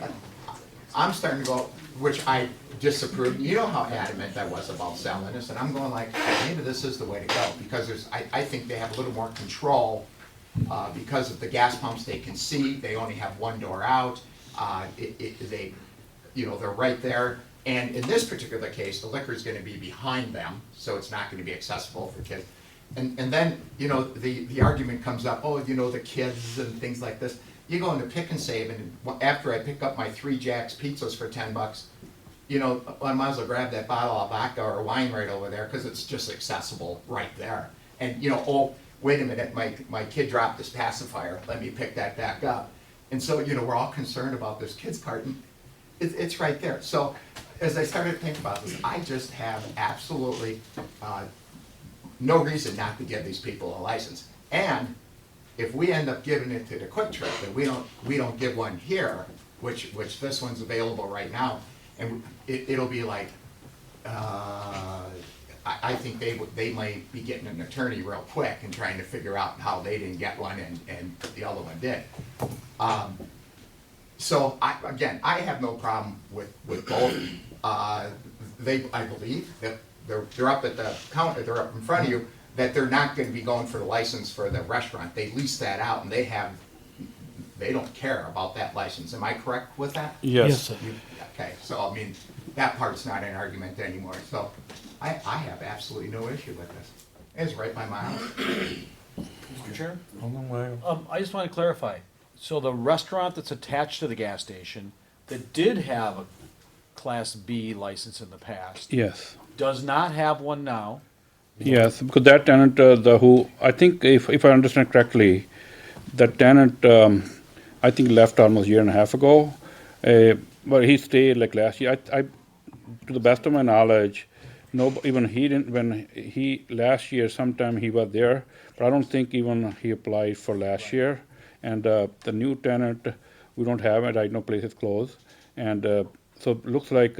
I'm starting to go, which I disapprove. You know how adamant I was about selling this, and I'm going like, maybe this is the way to go, because I think they have a little more control because of the gas pumps. They can see, they only have one door out. They're right there. And in this particular case, the liquor is gonna be behind them, so it's not gonna be accessible for kids. And then, you know, the argument comes up, oh, you know, the kids and things like this. You go into Pick and Save, and after I pick up my 3 Jack's pizzas for $10, you know, I might as well grab that bottle of vodka or wine right over there, because it's just accessible right there. And, you know, oh, wait a minute, my kid dropped his pacifier, let me pick that back up. And so, you know, we're all concerned about this kid's part, and it's right there. So, as I started to think about this, I just have absolutely no reason not to give these people a license. And if we end up giving it to the Quick Trip, and we don't give one here, which this one's available right now, and it'll be like, I think they might be getting an attorney real quick and trying to figure out how they didn't get one and the other one did. So I have no problem with both. I believe that they're up at the counter, they're up in front of you, that they're not gonna be going for the license for the restaurant. They lease that out and they don't care about that license. Am I correct with that? Yes. sir. Okay, so I mean, that part's not an argument anymore. So I have absolutely no issue with this. It's right by my house. Mr. Chair? Hold on, wait. I just want to clarify. So the restaurant that's attached to the gas station that did have a Class B license in the past Yes. does not have one now. Yes, because that tenant, I think if I understand correctly, the tenant, I think left almost a year and a half ago, but he stayed like last year. To the best of my knowledge, even he didn't, when last year sometime he was there, but I don't think even he applied for last year. And the new tenant, we don't have it, I know place is closed. And so it looks like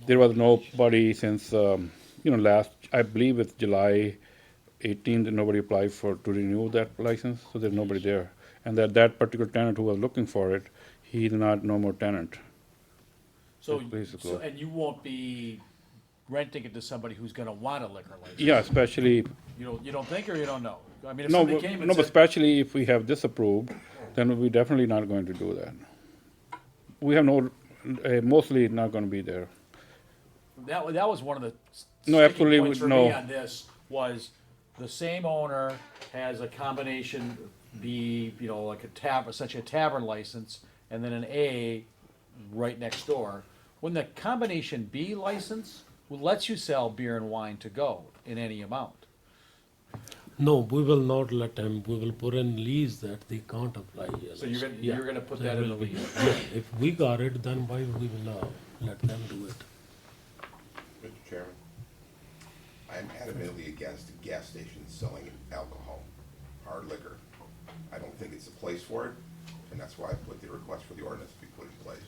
there was nobody since, last, I believe it's July 18th, nobody applied to renew that license, so there's nobody there. And that particular tenant who was looking for it, he's no more tenant. So, That place is closed. and you won't be renting it to somebody who's going to want a liquor license. Yeah, especially, You don't think, or you don't know? I mean, if no, somebody came and but said, especially if we have this approved, then we're definitely not going to do that. We have mostly not gonna be there. that was one of the No, sticking absolutely, points for no. me on this was the same owner has a combination B, like essentially a tavern license, and then an A right next door. When the combination B license lets you sell beer and wine to go in any amount. No, we will not let them, we will put in lease that they can't apply here. So you're Yeah, gonna put there that in the will be. lease. Yeah, if we got it, then why we will let them do it? Mr. Chairman, I'm adamantly against gas stations selling alcohol, hard liquor. I don't think it's the place for it, and that's why I put the request for the ordinance to be put in place.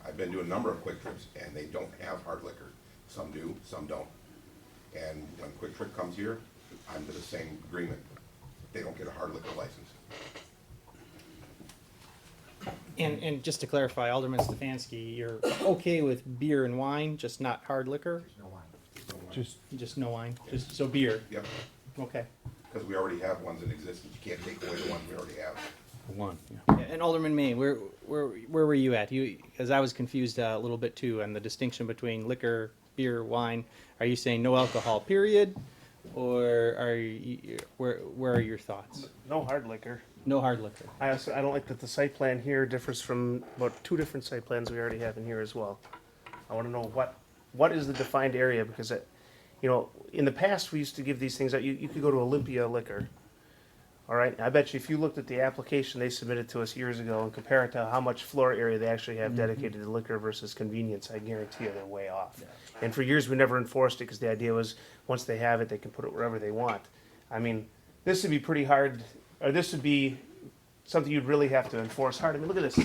I've been to a number of Quick Trips, and they don't have hard liquor. Some do, some don't. And when Quick Trip comes here, I'm to the same agreement. They don't get a hard liquor license. And just to clarify, Alderman Stefanski, you're okay with beer and wine, just not hard liquor? Just no wine, so beer, Yep, okay. because we already have ones in existence. You can't take away the ones we already have. One, yeah. And Alderman May, where were you at? Because I was confused a little bit too on the distinction between liquor, beer, wine. Are you saying no alcohol, period? Or where are your thoughts? No hard liquor. No hard liquor. I don't like that the site plan here differs from about 2 different site plans we already have in here as well. I want to know what is the defined area, because in the past we used to give these things out. You could go to Olympia Liquor. All right, I bet you if you looked at the application they submitted to us years ago and compare it to how much floor area they actually have dedicated to liquor versus convenience, I guarantee you they're way off. And for years we never enforced it because the idea was once they have it, they can put it wherever they want. I mean, this would be pretty hard, or this would be something you'd really have to enforce hard. I mean, look at this.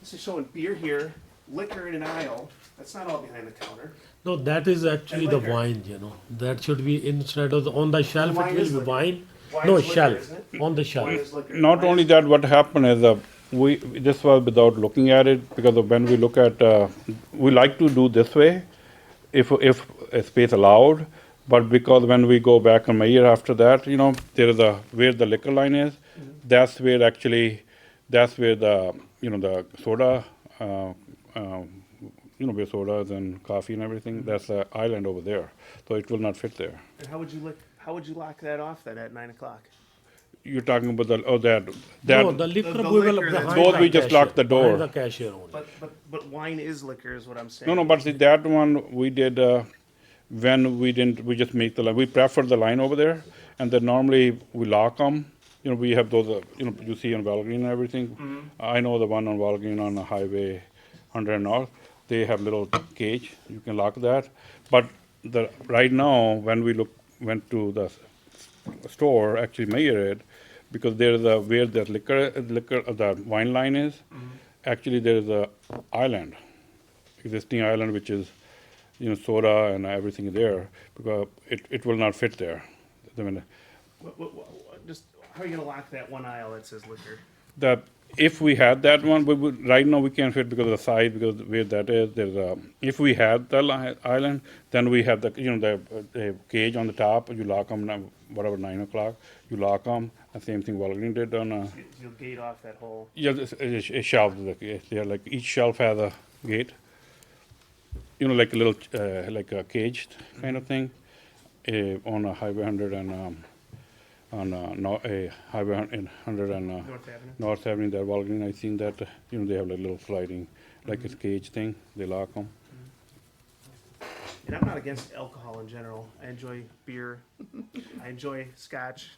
This is showing beer here, liquor in an aisle. That's not all behind the counter. No, that is actually And the liquor. wine, That should be instead of on the shelf, Wine it will is be liquor. wine. Wine No, is liquor, shelf, isn't it? on the Wine shelf. is liquor. Not Wine only is- that, what happened is, this was without looking at it, because when we look at, we like to do this way, if a space allowed, but because when we go back a year after that, there is where the liquor line is, that's where the soda, where sodas and coffee and everything, that's an island over there, so it will not fit there. And how would you lock that off then at 9 o'clock? You're talking about that, No, the liquor the we will liquor that's- behind Those the we just cashier, lock the door. behind the cashier only. But wine is liquor is what I'm saying. No, but see, that one we did, when we didn't, we just make the line, we prefer the line over there, and then normally we lock them. We have those, you see on Valgreen and everything. I know the one on Valgreen on the highway 100 North, they have little cage, you can lock that. But right now, when we went to the store, actually measure it, because there's where the the wine line is, actually there is a island, existing island, which is, soda and everything there, because it will not fit there. I mean, Just how are you gonna lock that one aisle that says liquor? that if we had that one, we would, right now we can't fit because of the size, because where that is, there's a, if we had the island, then we have the, the cage on the top, you lock them, whatever, 9 o'clock, you lock them, the same thing Walgreens did on, You'll gate off that whole. yeah, a shelf, they're like, each shelf has a gate, like a little, like a caged kind of thing, on a Highway 100 and, on a Highway 100 and North Avenue. North Avenue, there, Walgreens, I seen that, they have like little sliding, like a cage thing, they lock them. And I'm not against alcohol in general. I enjoy beer. I enjoy scotch.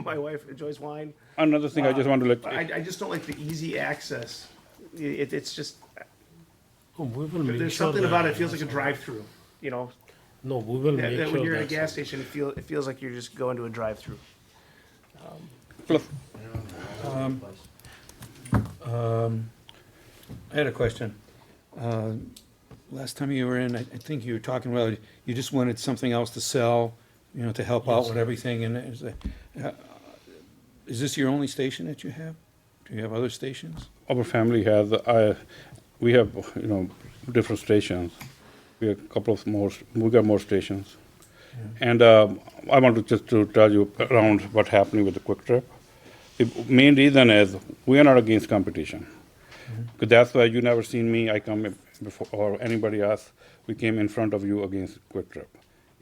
My wife enjoys wine. Another thing I just want to But I just don't like the easy access. It's just Oh, we will make there's sure something that- about it. It feels like a drive-through. No, we will That make when sure you're in a that's- gas station, it feels like you're just going to a drive-through. I had a question. Last time you were in, I think you were talking about, you just wanted something else to sell, to help out with everything, and is this your only station that you have? Do you have other stations? Our family has, we have, different stations. We have a couple of more, we got more stations. And I want to just to tell you around what's happening with the Quick Trip. The main reason is we are not against competition. Because that's why you never seen me, I come before, or anybody else, we came in front of you against Quick Trip.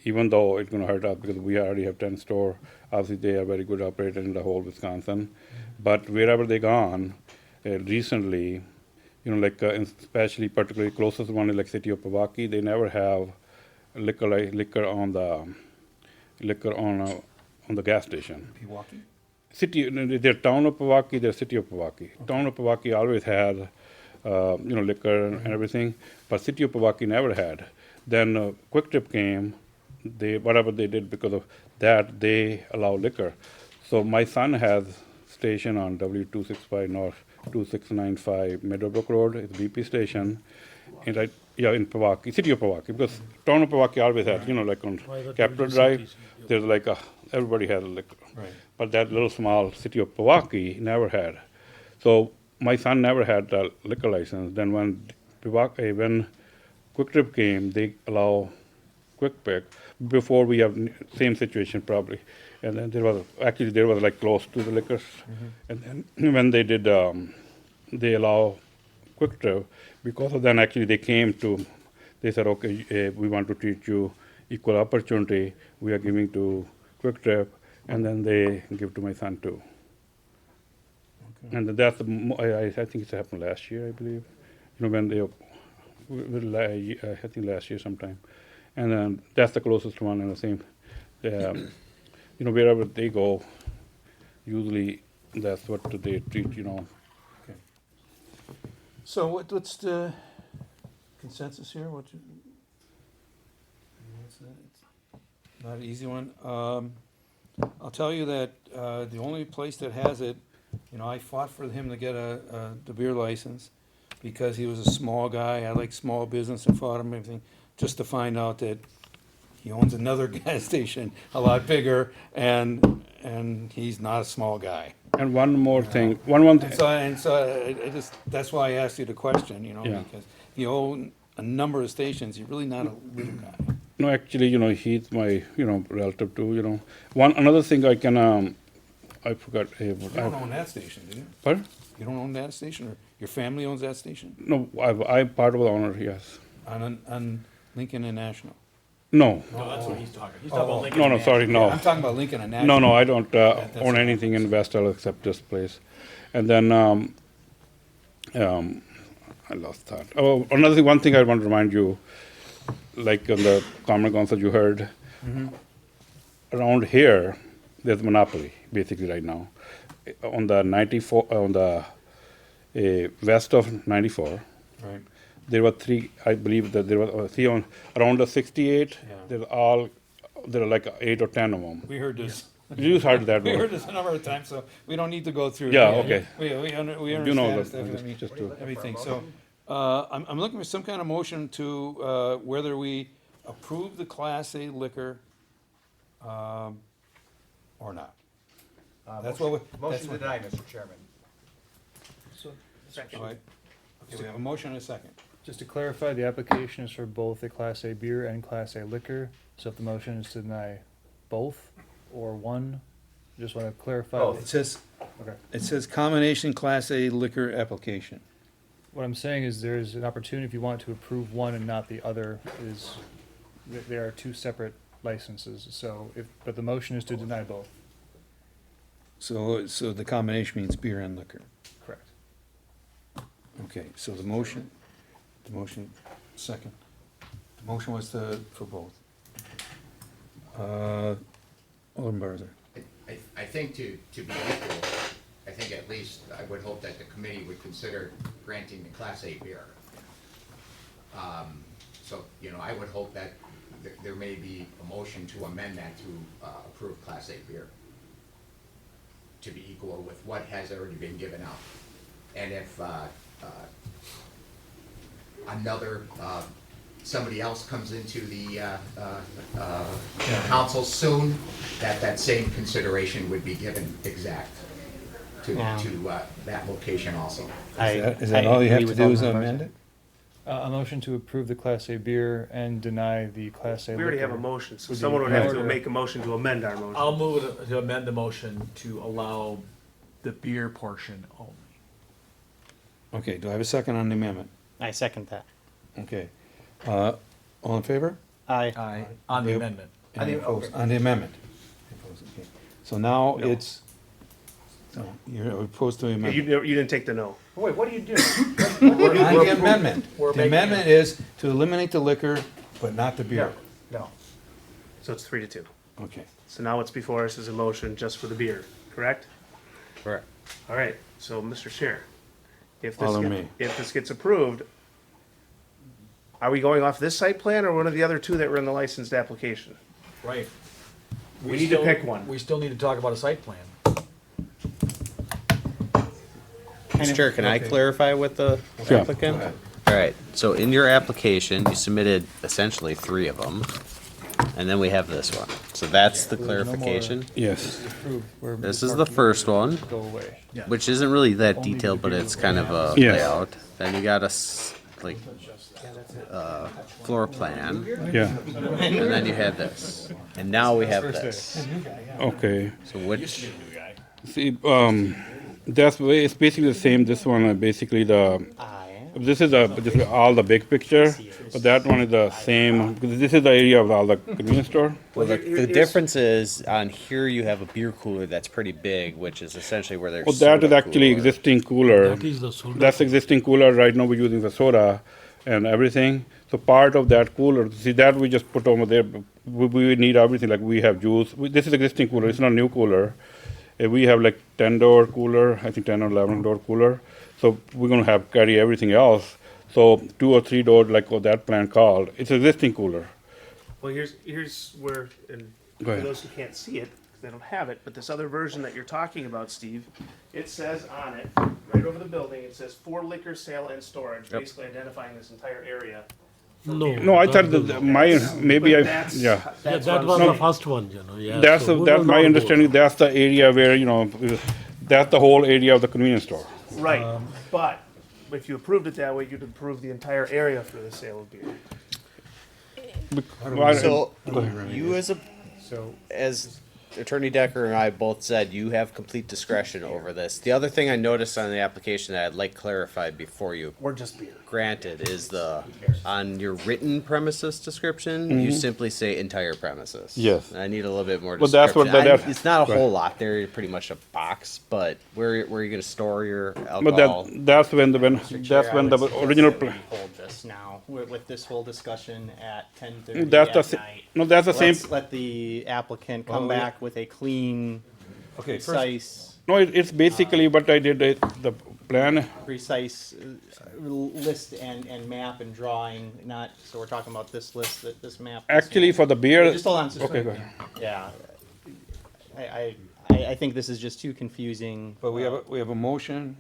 Even though it's gonna hurt us because we already have 10 store, obviously they are very good operator in the whole Wisconsin. But wherever they gone, recently, especially particularly closest one is like city of Pewaukee, they never have liquor on the gas station. Pewaukee? City, their town of Pewaukee, their city of Pewaukee. Town of Pewaukee always had, liquor and everything, but city of Pewaukee never had. Then Quick Trip came, whatever they did because of that, they allow liquor. So my son has station on W265 North 2695 Meadowbrook Road, it's BP station, and in Pewaukee, city of Pewaukee, because town of Pewaukee always had, like on Why the Capitol two Drive, cities? there's like everybody has a liquor. Right. But that little small city of Pewaukee never had. So my son never had a liquor license. Then when Quick Trip came, they allow Quick Pick. Before we have same situation probably. And then there was like close to the liquors. And then when they did, they allow Quick Trip, because of then actually they said, okay, we want to treat you equal opportunity. We are giving to Quick Trip, and then they give to my son too. And that's I think it happened last year, I believe. When they, I think last year sometime, and then that's the closest one, and the same. Wherever they go, usually that's what they treat. Okay. So what's the consensus here? It's not an easy one. I'll tell you that the only place that has it, I fought for him to get the beer license because he was a small guy. I like small business and fought him and everything, just to find out that he owns another gas station a lot bigger, and he's not a small guy. And one more thing, one thing. So that's why I asked you the question, Yeah. because you own a number of stations, you're really not a little guy. No, actually, he's my, relative too, Another thing I can, I forgot. You don't own that station, do you? Pardon? You don't own that station, or your family owns that station? No, I'm part of the owner, yes. on Lincoln and National? No, No, that's what he's talking. He's Oh, talking about oh. Lincoln. no, no, and sorry, National. no. I'm talking about Lincoln and National. No, no, I don't That's own what anything in Westell except this place. And then I lost that. Oh, one thing I want to remind you, like on the Common Council you heard, around here, there's monopoly basically right now. On the 94, on the west of 94, Right. there were three. I believe that there were three on around the 68. Yeah. There are like 8 or 10 of them. We heard this. You heard that We one. heard this a number of times, so we don't need to go through. Yeah, it. okay. We understand. You know, stuff, I mean, just to. everything, so, I'm looking for some kind of motion to, whether we approve the Class A liquor, or not. That's what we. that's Motion to what- deny, Mr. Chairman. All right. Okay, we have a motion and a second. Just to clarify, the application is for both a Class A beer and Class A liquor. So if the motion is to deny both or one, just want to clarify. It says, Okay. it says combination Class A liquor application. What I'm saying is there's an opportunity if you want to approve one and not the other is, there are two separate licenses. So but the motion is to deny both. So the combination means beer and liquor. Correct. Okay, so the motion, second. The motion was for both. Alderman Barzer. I think to be equal, I think at least, I would hope that the committee would consider granting the Class A beer. So, I would hope that there may be a motion to amend that to approve Class A beer, to be equal with what has already been given out. And if somebody else comes into the council soon, that same consideration would be given exact to that location also. Is that all you have to do is amend it? A motion to approve the Class A beer and deny the Class A liquor. We already have a motion, so would be someone would in have to order. make a motion to amend our motion. I'll move to amend the motion to allow the beer portion only. Okay, do I have a second on the amendment? I second that. Okay. All in favor? Aye. Aye. On the Yep. amendment. Any opposed? On the amendment. Opposed, okay. So now it's, you're opposed to the You amendment. didn't take the no. Wait, what are you doing? On the amendment. We're The making amendment is to eliminate the liquor, but not the beer. No. So it's 3-2. Okay. So now what's before us is a motion just for the beer, correct? Correct. All right, so Mr. Chair, if Follow this, me. if this gets approved, are we going off this site plan or one of the other two that were in the licensed application? Right. We need to still- pick one. We still need to talk about a site plan. Mr. Chair, can I Okay. clarify with the Sure. applicant? Go ahead. All right, so in your application, you submitted essentially 3 of them, and then we have this one. So that's the There's no more- clarification. Yes. Approved where This is the parking first one, Go away. which isn't really that Only detailed, the but it's kind of a Yes. layout. Then you got floor plan, Yeah. and then you had this. And now we have this. Okay. So which, See, it's basically the same. This one, basically this is all the big picture, but that one is the same. Because this is the area of all the convenience store. well, the difference is, on here you have a beer cooler that's pretty big, which is essentially where there's Well, that is soda actually cooler. existing cooler. That is the soda. That's existing cooler. Right now we're using the soda and everything. So part of that cooler, see that we just put over there. We need everything, like we have juice. This is existing cooler. It's not a new cooler. We have like 10-door cooler, I think 10 or 11-door cooler. So we're gonna have carry everything else. So 2 or 3 door, like what that plan called, it's existing cooler. Well, here's where, and Go for ahead. those who can't see it, 'cause they don't have it, but this other version that you're talking about, Steve, it says on it, right over the building, it says for liquor sale and storage, Yep. basically identifying this entire area. No. I thought that maybe But I, that's- yeah. Yeah, that's that what was I'm the saying. first one, yeah. That's so we that's will my not go understanding. That's the area where that's the whole area of the convenience store. Right, but if you approved it that way, you'd approve the entire area for the sale of beer. So Go ahead, Remy. you as So as Attorney Decker and I both said you have complete discretion over this. The other thing I noticed on the application that I'd like clarified before you Or just beer. granted is on your written premises description, you simply say entire premises. Yes. I need a little bit more Well, description. that's what It's not a right. whole lot there, you're pretty much a box, but where are you gonna store your But alcohol? that's when Mr. Chair, that's I when the would suggest original. that we hold this now with this whole discussion at 10:30 That's the at sa- night. no, that's the same. Let's let the applicant come Well, back with a clean, Okay, first, precise, No, it's basically what I did. The plan. precise list and map and drawing. Not so we're talking about this list, this map. this Actually, map. for the beer. Just hold on. Just Okay, go ahead. Yeah, I think this is just too confusing. but we have a motion,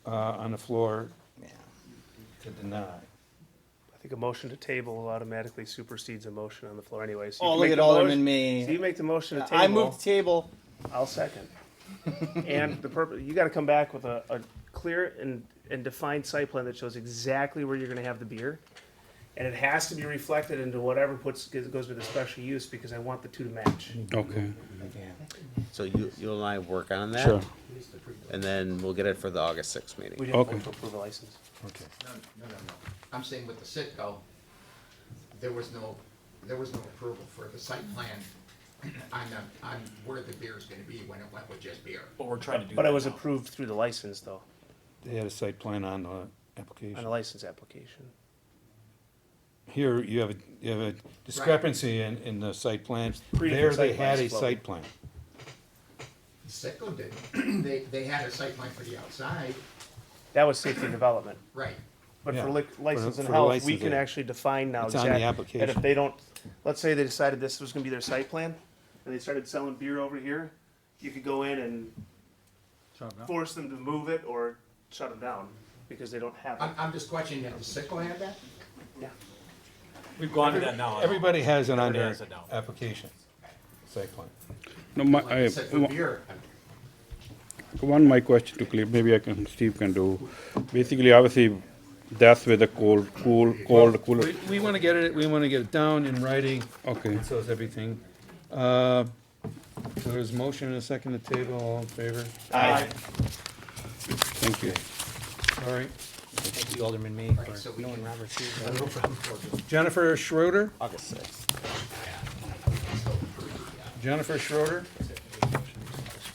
on the floor Yeah. to deny. I think a motion to table automatically supersedes a motion on the floor anyway. So Oh, you look make at the Alderman motion- May. So you make the motion to table. I moved the table. I'll second. And the purpose, you gotta come back with a clear and defined site plan that shows exactly where you're gonna have the beer. And it has to be reflected into whatever goes with the special use, because I want the two to match. Okay. So you and I work on that? Sure. And then we'll get it for the August 6th We meeting. didn't Okay. vote to approve a license. Okay. No. I'm saying with the Sitco, there was no approval for the site plan on where the beer is gonna be when it went with just beer. But we're trying to do But that it was now. approved through the license though, They had a site plan on the on application. the license application. Here, you have a discrepancy in the site plan. Three There, different they site had a plans floating. site plan. Sitco didn't. They had a site plan for the outside, That was safety development. right. But Yeah, for license for and the health, we license, can yeah. actually define now It's on the exactly. application. And if they don't, let's say they decided this was gonna be their site plan, and they started selling beer over here, you could go in and force them to move it or shut them down, because they don't have it. I'm just questioning, if the Sitco had that? We've gone to that now. Everybody has it on Everybody their has it now. application, site plan. No, Like the Sitco beer, my question to clear. Maybe Steve can do. Basically, obviously, that's where the cold cooler. We wanna get it down in writing, Okay. so is everything. So there's a motion and a second to table, all in favor? Aye. Thank you. All right. Thank you, Alderman May, Right, for so we knowing can- Robert too. Jennifer Schroeder? August 6th. Jennifer Schroeder?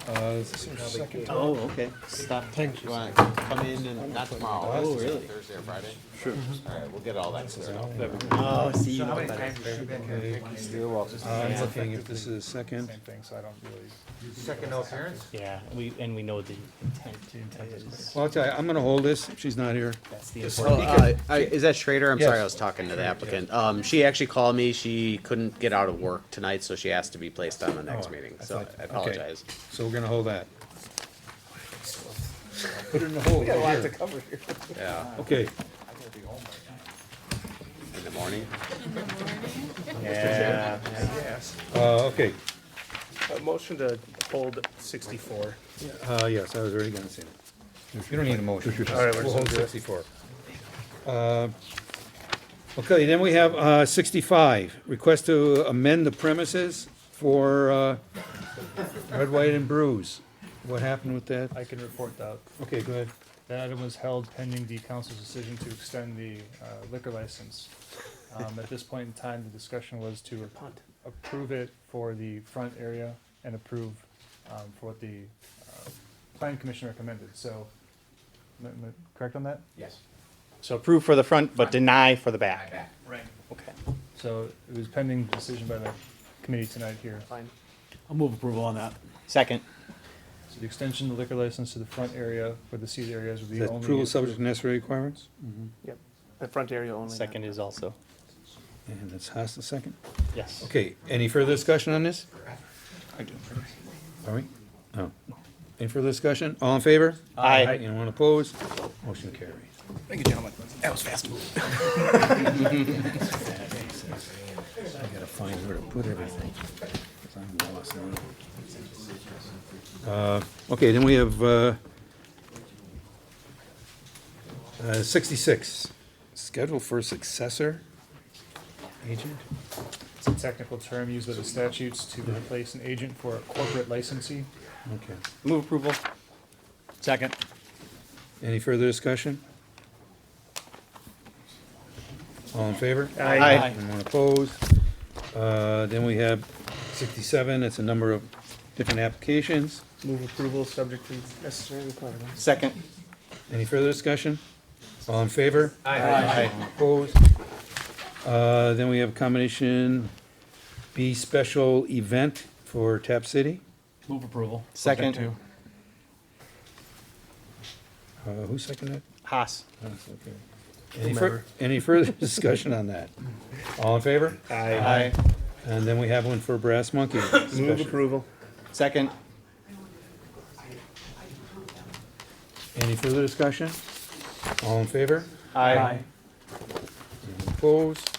Is this her second? Oh, okay. Stop. You wanna come in and, not tomorrow. Oh, really? Thursday or Friday? Sure. Alright, we'll get all that cleared up. Oh, see, you know How many better. times has she been here? I'm looking if this is second. Same thing, so I don't really. Second no appearance? Yeah, we know the intent. is- Well, I'll tell you, I'm gonna hold this, if she's not here. That's the Just- important. Is that Schrader? I'm sorry, Yes. I was talking to the applicant. She actually called me. She couldn't get out of work tonight, so she asked to be placed on the next Oh, meeting. I So thought- I okay. apologize. So we're gonna hold that. Put it in the hole. We got a lot to here. cover here. Yeah, Okay, in the morning. Yeah. okay, A motion to hold 64. yes, I was already gonna say that. You don't need a motion. All right, we're We'll hold just gonna do it. 64. Okay, then we have 65, request to amend the premises for Red, White, and Brews. What happened with that? I can report that. Okay, go ahead. That item was held pending the council's decision to extend the liquor license. At this point in time, the discussion was to approve it for the front area and approve for what the planning commission recommended. So, am I correct on that? Yes. So approve for the front, but deny for the back. Right. Okay. So it was pending decision by the committee tonight here. Fine. I'll move approval on that. Second. So the extension of the liquor license to the front area for the seat areas would Is be that only. approval subject to necessary requirements? Yep. The front area only. Second is also. And that's Haas the second. Yes. Okay, any further discussion on this? Are we? No. Any further discussion? All in favor? Aye. Anyone opposed? Motion carries. Thank you, gentlemen. That was fast. I gotta find where to put everything. 'Cause I'm lost now. Okay, then we have 66, schedule for successor agent. It's a technical term used by the statutes to replace an agent for a corporate licensee. Okay. Move approval. Second. Any further discussion? All in favor? Aye. Anyone opposed? Then we have 67, it's a number of different applications. Move approval, subject to necessary requirements. Second. Any further discussion? All in favor? Aye. Anyone opposed? Then we have a combination B special event for Tap City. Move approval. Second. Subject Who seconded? Haas. That's okay. Any further discussion on that? All in favor? Aye. And then we have one for Brass Monkey. Move special. approval. Second. Any further discussion? All in favor? Aye. Anyone opposed?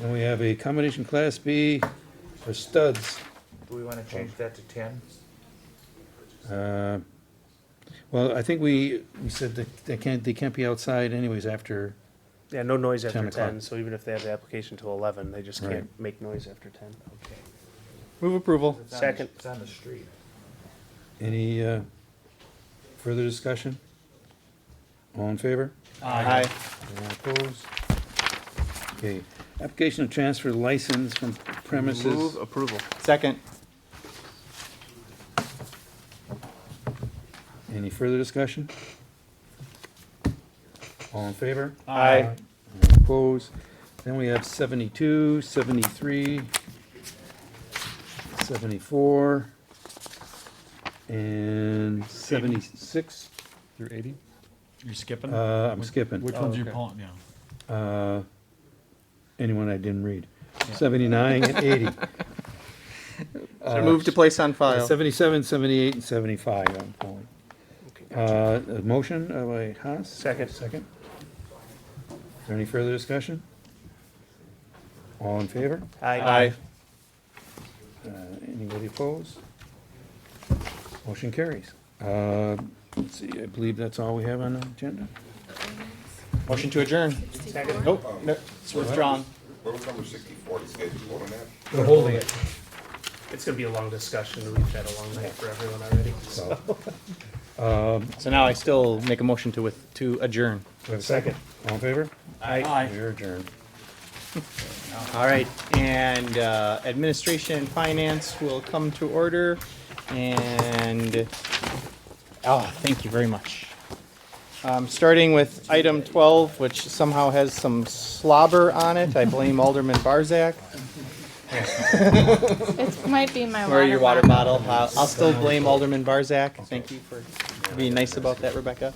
And we have a combination Class B for studs. Do we wanna change that to 10? Well, I think we said that they can't be outside anyways after, Yeah, no noise 10 after o'clock. 10, so even if they have the application till 11, they just Right. can't make noise after 10. Okay. Move approval. It's on the- Second. It's on the street. any further discussion? All in favor? Aye. Anyone opposed? Okay, application of transfer license from premises. Move approval. Second. Any further discussion? All in favor? Aye. Anyone opposed? Then we have 72, 73, 74, and 76. Through 80? You're skipping? I'm skipping. Which one's your pulling, yeah? Anyone I didn't read. 79 and 80. Move to place on file. 77, 78, and 75 I'm pulling. A motion by Haas? Second. Second. Is there any further discussion? All in favor? Aye. Anybody opposed? Motion carries. Let's see, I believe that's all we have on the agenda. Motion to adjourn. Second. Nope, no, it's withdrawn. What was number 64, the schedule vote on that? We're holding it. It's gonna be a long discussion. We've had a long night for everyone already. So now I still make a motion to adjourn. We have a second. All in favor? Aye. We're adjourned. All right, and administration and finance will come to order, and, thank you very much. Starting with item 12, which somehow has some slobber on it, I blame Alderman Barzak. It might be my Or your water bottle. I'll still blame Alderman Barzak. Thank you for being nice about that, Rebecca.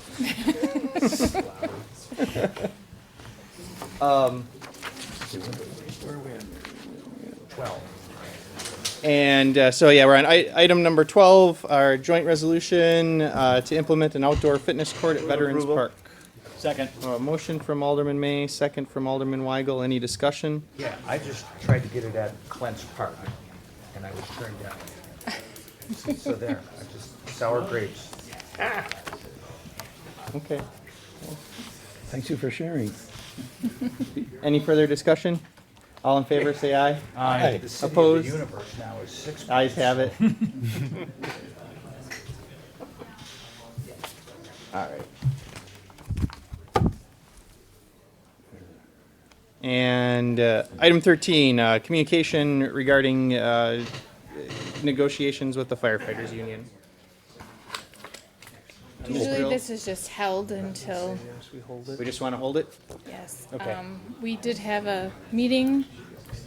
Where are we at? 12. And so, yeah, we're on item number 12, our joint resolution to implement an outdoor fitness court at Veterans approval. Park. Second. Motion from Alderman May, second from Alderman Weigel. Any discussion? Yeah, I just tried to get it at Clent's Park, and I was turned down. So there, I just, sour grapes. Okay. Thank you for sharing. Any further discussion? All in favor, say aye. Aye. The city of Opposed? the universe now is 6. Ayes have it. All right. And item 13, communication regarding negotiations with the firefighters union. Usually this is just held until, We just want to hold it? yes. Okay. We did have a meeting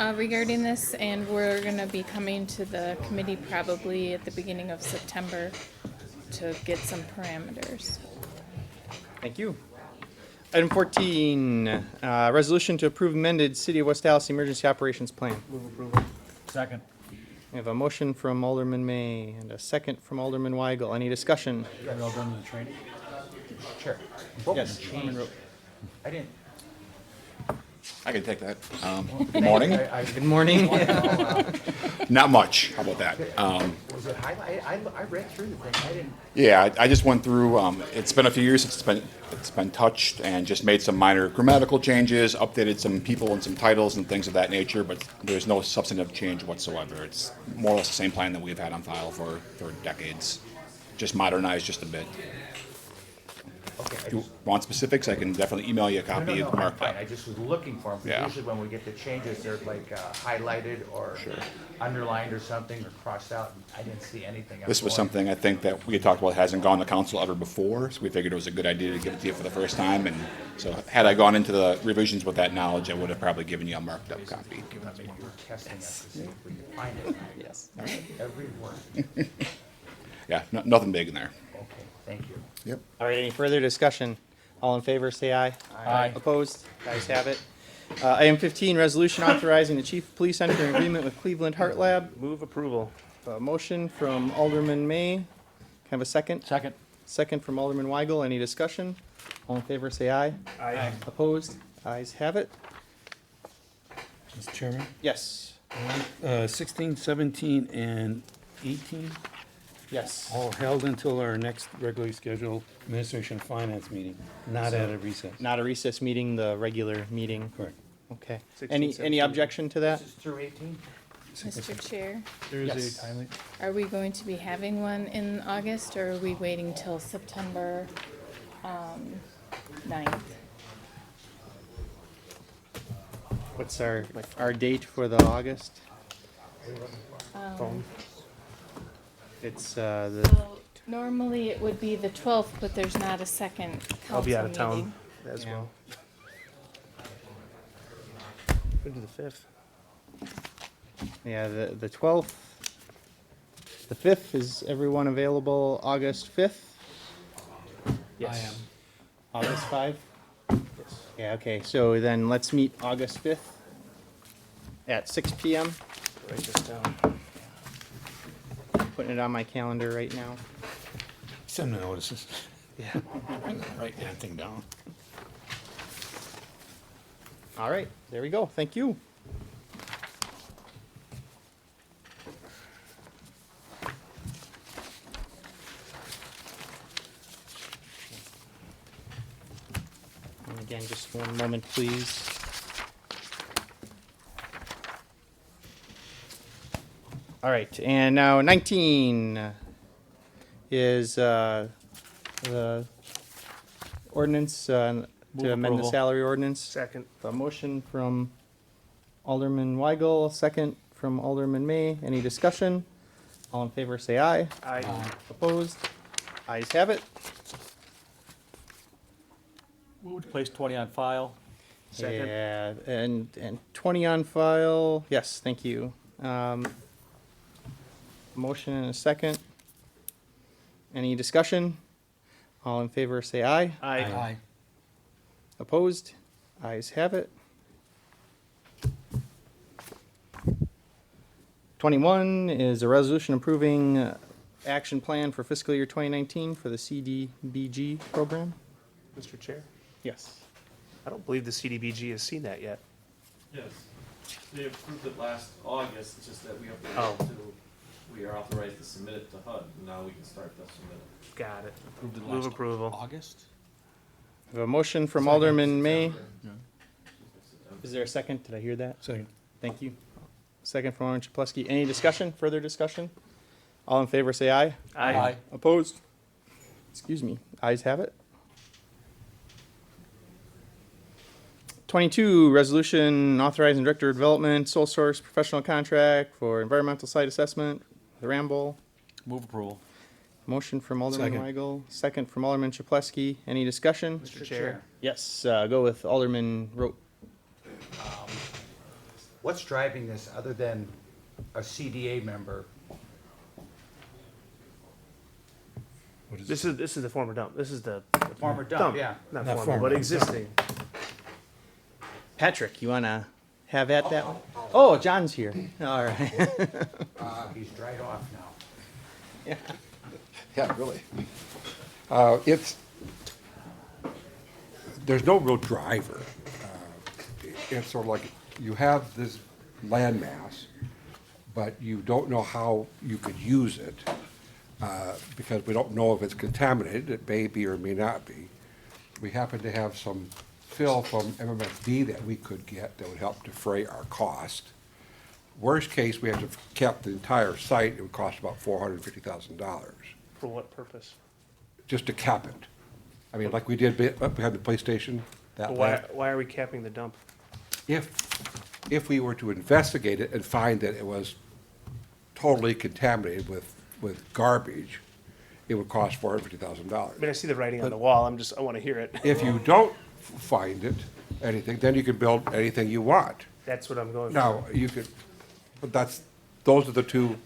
regarding this, and we're gonna be coming to the committee probably at the beginning of September to get some parameters. Thank you. Item 14, resolution to approve amended City of West Allis Emergency Operations Plan. Move approval. Second. We have a motion from Alderman May and a second from Alderman Weigel. Any discussion? You all done with the training? Sure. What was Yes, changed? Alderman Rowe. I didn't. I can take that. Good morning. Good morning. Not much. How about that? Was it highlighted? I read through the thing, I didn't, Yeah, I just went through, it's been a few years since it's been touched and just made some minor grammatical changes, updated some people and some titles and things of that nature, but there's no substantive change whatsoever. It's more or less the same plan that we've had on file for decades, just modernized just a bit. okay. If you want specifics, I can definitely email you a No, copy no, of no, the I'm markup. fine, I just was looking for them, Yeah. because usually when we get the changes, they're like highlighted or underlined or something, or crossed out, and I didn't see anything. This was something I think that we had talked about, hasn't gone to council ever before, so we figured it was a good idea to give it to you for the first time, and so had I gone into the revisions with that knowledge, I would have probably given you a marked up copy. I mean, you were testing us to see if we could find it. Yes. Every word. Yeah, nothing big in there. Okay, thank you. Yep. All right, any further discussion? All in favor, say aye. Aye. Opposed? Guys have it. Item 15, resolution authorizing the chief of police enter an agreement with Cleveland Heart Lab. Move approval. A motion from Alderman May. Can I have a second? Second. Second from Alderman Weigel. Any discussion? All in favor, say aye. Aye. Opposed? Ayes have it. Mr. Chairman? Yes. 16, 17, and 18, Yes. all held until our next regularly scheduled Administration and Finance meeting, not at a recess. Not a recess meeting, the regular meeting. Correct. Okay. 16, Any 17. objection to that? This is through 18? Mr. Chair, There is Yes. a timely. are we going to be having one in August, or are we waiting till September 9th? What's our date for the August? It's the, Well, normally it would be the 12th, but there's not a second I'll be out council of meeting. town as Yeah. well. Go to the 5th. yeah, the 12th. The 5th, is everyone available August 5th? Yes. August 5? Yeah, okay, so then let's meet August 5th at 6 PM. Write this down. Putting it on my calendar right now. Send me notices. Yeah. Write anything down. All right, there we go. Thank you. And again, just one moment, please. All right, and now 19 is the ordinance to Move amend the approval. salary ordinance. Second. A motion from Alderman Weigel, second from Alderman May. Any discussion? All in favor, say aye. Aye. Opposed? Ayes have it. Move to place 20 on file. Second. Yeah, and 20 on file. Yes, thank you. Motion and a second. Any discussion? All in favor, say aye. Aye. Opposed? Ayes have it. 21 is a resolution approving action plan for fiscal year 2019 for the CDBG program. Mr. Chair, Yes. I don't believe the CDBG has seen that yet. Yes, they approved it last August, it's just that we have Oh. to, we are authorized to submit it to HUD, and now we can start to submit it. Got it. Approved it Move last approval. August? We have a motion from Alderman May. Is there a second? Did I hear that? Second. Thank you. Second from Alderman Chaplesky. Any discussion, further discussion? All in favor, say aye. Aye. Opposed? Excuse me. Ayes have it. 22, resolution authorizing director of development, sole source professional contract for environmental site assessment, the Ramble. Move approval. Motion from Alderman Second. Weigel, second from Alderman Chaplesky. Any discussion? Mr. Chair. Yes, go with Alderman Rote. What's driving this, other than a CDA member? This is the former dump. This is the Former dump, yeah. Not Not former, former, but dump. existing. Patrick, you wanna have at that one? Oh, John's here. All right. He's dried off now. Yeah. Yeah, really. There's no real driver. It's sort of like you have this landmass, but you don't know how you could use it, because we don't know if it's contaminated, it may be or may not be. We happen to have some fill from MMSD that we could get that would help defray our cost. Worst case, we have to have kept the entire site, it would cost about $450,000, For what purpose? just to cap it. I mean, like we did, we had the PlayStation, that But land. why are we capping the dump? If we were to investigate it and find that it was totally contaminated with garbage, it would cost $450,000. I mean, I see the writing on the wall, I want to hear it. If you don't find it, anything, then you can build anything you want. That's what I'm going for. Now, you could, but those are the two,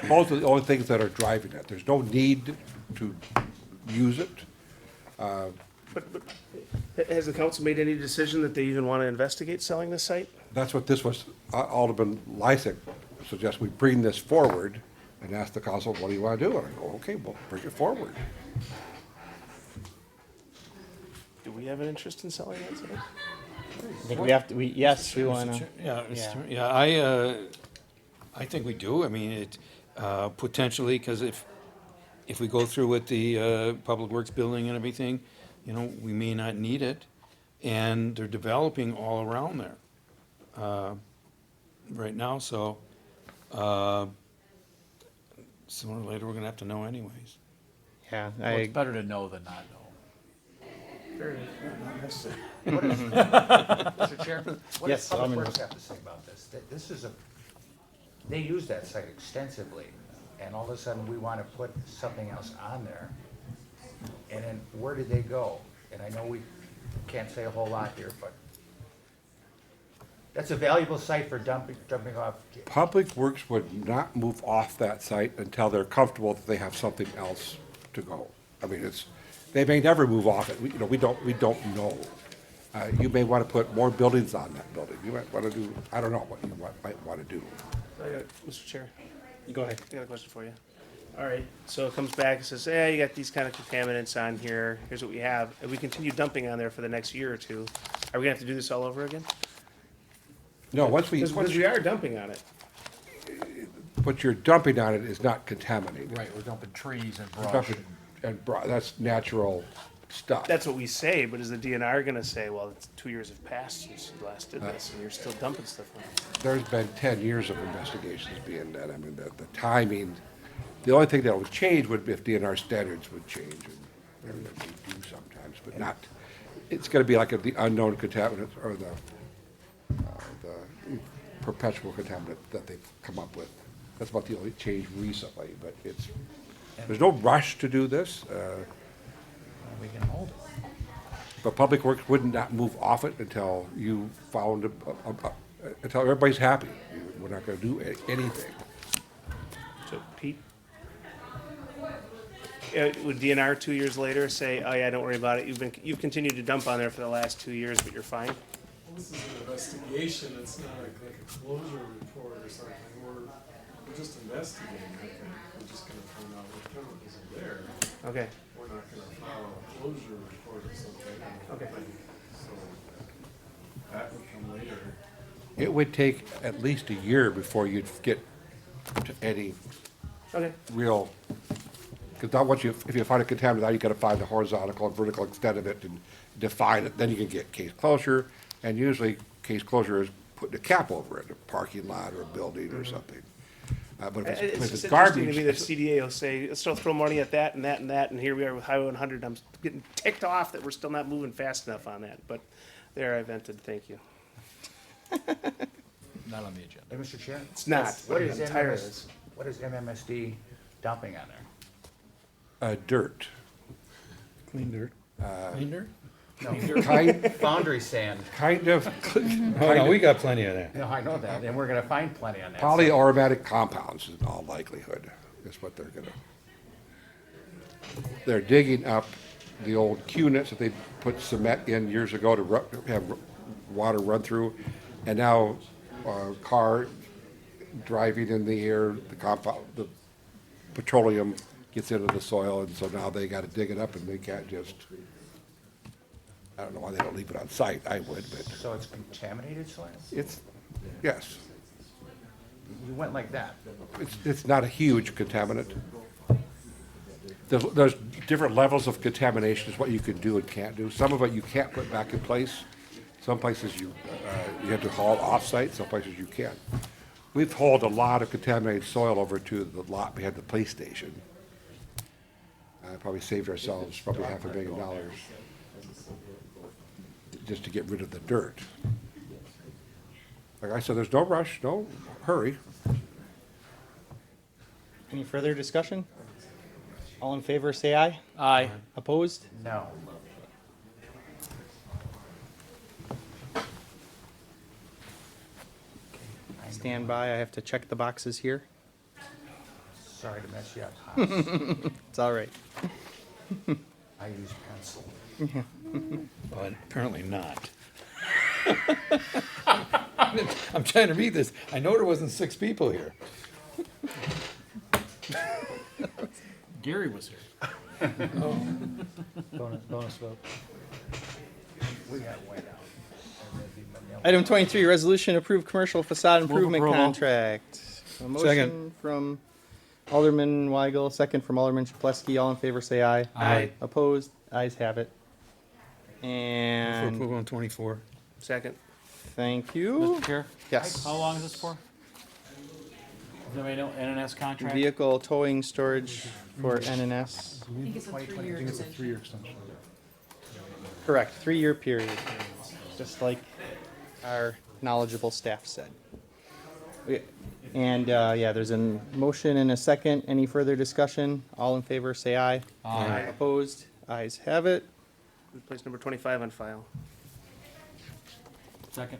those are the only things that are driving it. There's no need to use it. But has the council made any decision that they even want to investigate selling this site? That's what this was, Alderman Lysick suggests we bring this forward and ask the council, what do you want to do? And I go, okay, well, bring it forward. Do we have an interest in selling that site? I think we have to, yes, we wanna. I think we do. I mean, it, potentially, because if we go through with the, Public Works building and everything, you know, we may not need it. And they're developing all around there, right now, so, sooner or later, we're gonna have to know anyways. Yeah, Well, it's better to know than not know. Very What is, Mr. Chairman, what does Yes, Public Alderman. Works have to say about this? This is they use that site extensively, and all of a sudden, we want to put something else on there. And then, where did they go? And I know we can't say a whole lot here, but that's a valuable site for jumping off. Public Works would not move off that site until they're comfortable that they have something else to go. I mean, they may never move off it. We don't know. You may want to put more buildings on that building. You might want to do, I don't know what you might want to do. Mr. Chair, Go ahead. I got a question for you. All right, so it comes back and says, yeah, you got these kind of contaminants on here, here's what we have. If we continue dumping on there for the next year or two, are we gonna have to do this all over again? No, once Because we are dumping on it. what you're dumping on it is not contaminated. Right, we're dumping trees and You're brush. dumping- and that's natural stuff. That's what we say, but is the DNR gonna say, well, it's 2 years have passed since you last did this, and you're still dumping stuff on it? There's been 10 years of investigations being done. I mean, the timing, the only thing that would change would be if DNR standards would change, and they do sometimes, but not, it's gonna be like the unknown contaminant or the perpetual contaminant that they've come up with. That's about the only change recently, but there's no rush to do this. We can hold it. But Public Works would not move off it until you found, until everybody's happy. We're not gonna do anything. So Pete? Would DNR 2 years later say, oh yeah, don't worry about it, you've continued to dump on there for the last 2 years, but you're fine? Well, this is an investigation, it's not like a closure report or something, we're just investigating, I think, we're just gonna find out what chemicals are there. Okay. We're not gonna file a closure report or something, I don't Okay. think. So, that would come later. It would take at least a year before you'd get to any Okay. real, because now if you find a contaminant, now you gotta find the horizontal and vertical extent of it and define it, then you can get case closure, and usually case closure is putting a cap over it, a parking lot or a building or something. But if It's it's just garbage. interesting to me that CDA will say, let's still throw money at that and that and that, and here we are with Highway 100. I'm getting ticked off that we're still not moving fast enough on that, but there I vented, thank you. Not on the agenda. Hey, Mr. Chair? It's not. What is I'm tired of this. what is MMSD dumping on there? Dirt. Clean dirt. Clean dirt? No, Kind, boundary sand. kind of. Oh, no, we got plenty of that. No, I know that, and we're gonna find plenty on that. Polyaromatic compounds in all likelihood is what they're digging up the old Q-nets that they put cement in years ago to have water run through. And now, car driving in the air, the petroleum gets into the soil, and so now they gotta dig it up, and they can't just, I don't know why they don't leave it on site, I would, but So it's contaminated soil? it's, yes. you went like that. It's not a huge contaminant. There's different levels of contamination is what you can do and can't do. Some of it you can't put back in place. Some places you have to haul off-site, some places you can. We've hauled a lot of contaminated soil over to the lot behind the police station. Probably saved ourselves probably $500,000 just to get rid of the dirt. Like I said, there's no rush, no hurry. Any further discussion? All in favor, say aye. Aye. Opposed? No. Stand by, I have to check the boxes here. Sorry to mess you up. It's all right. I use pencil. Well, apparently not. I'm trying to read this. I know there wasn't 6 people here. Gary was here. Bonus vote. We got white out. Item 23, resolution approved commercial facade Move improvement approval. contract. A motion from Alderman Weigel, second from Alderman Chapletsky. All in favor, say aye. Aye. Opposed? Ayes have it. For And approval on 24. Second. thank you. Mr. Chair? Yes. How long is this for? Does anybody know NNS contract? Vehicle towing storage for NNS. I think it's a 3-year extension. Correct, 3-year period, just like our knowledgeable staff said. And, yeah, there's a motion and a second. Any further discussion? All in favor, say aye. Aye. Opposed? Ayes have it. Place number 25 on file. Second.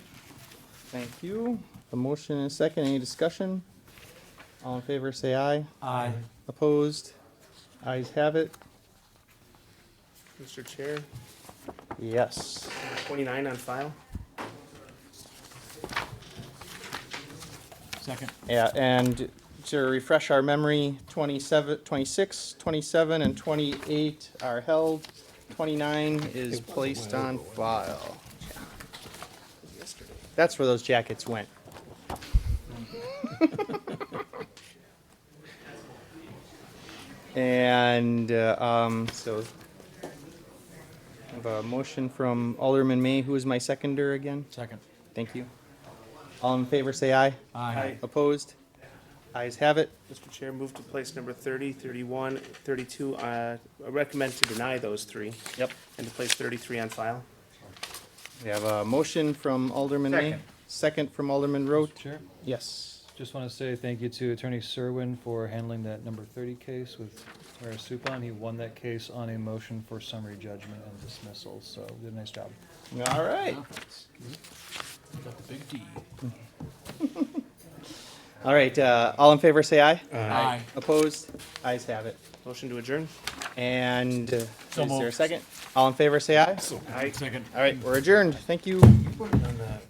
Thank you. A motion and a second. Any discussion? All in favor, say aye. Aye. Opposed? Ayes have it. Mr. Chair, Yes. number 29 on file. Second. Yeah, and to refresh our memory, 27, 26, 27, and 28 are held. 29 is placed on file. That's where those jackets went. And, so, I have a motion from Alderman May. Who is my seconder again? Second. Thank you. All in favor, say aye. Aye. Opposed? Ayes have it. Mr. Chair, move to place number 30, 31, 32, I recommend to deny those three. Yep. And to place 33 on file. We have a motion from Alderman May. Second. Second from Alderman Roach. Chair, Yes. just want to say thank you to Attorney Serwin for handling that number 30 case with Tara Supon. He won that case on a motion for summary judgment and dismissal, so did a nice job. All right. Got the big D. All right, all in favor, say aye. Aye. Opposed? Ayes have it. Motion to adjourn? And is there a moved. second? All in favor, say aye. Aye. Second. All right, we're adjourned. Thank you. On that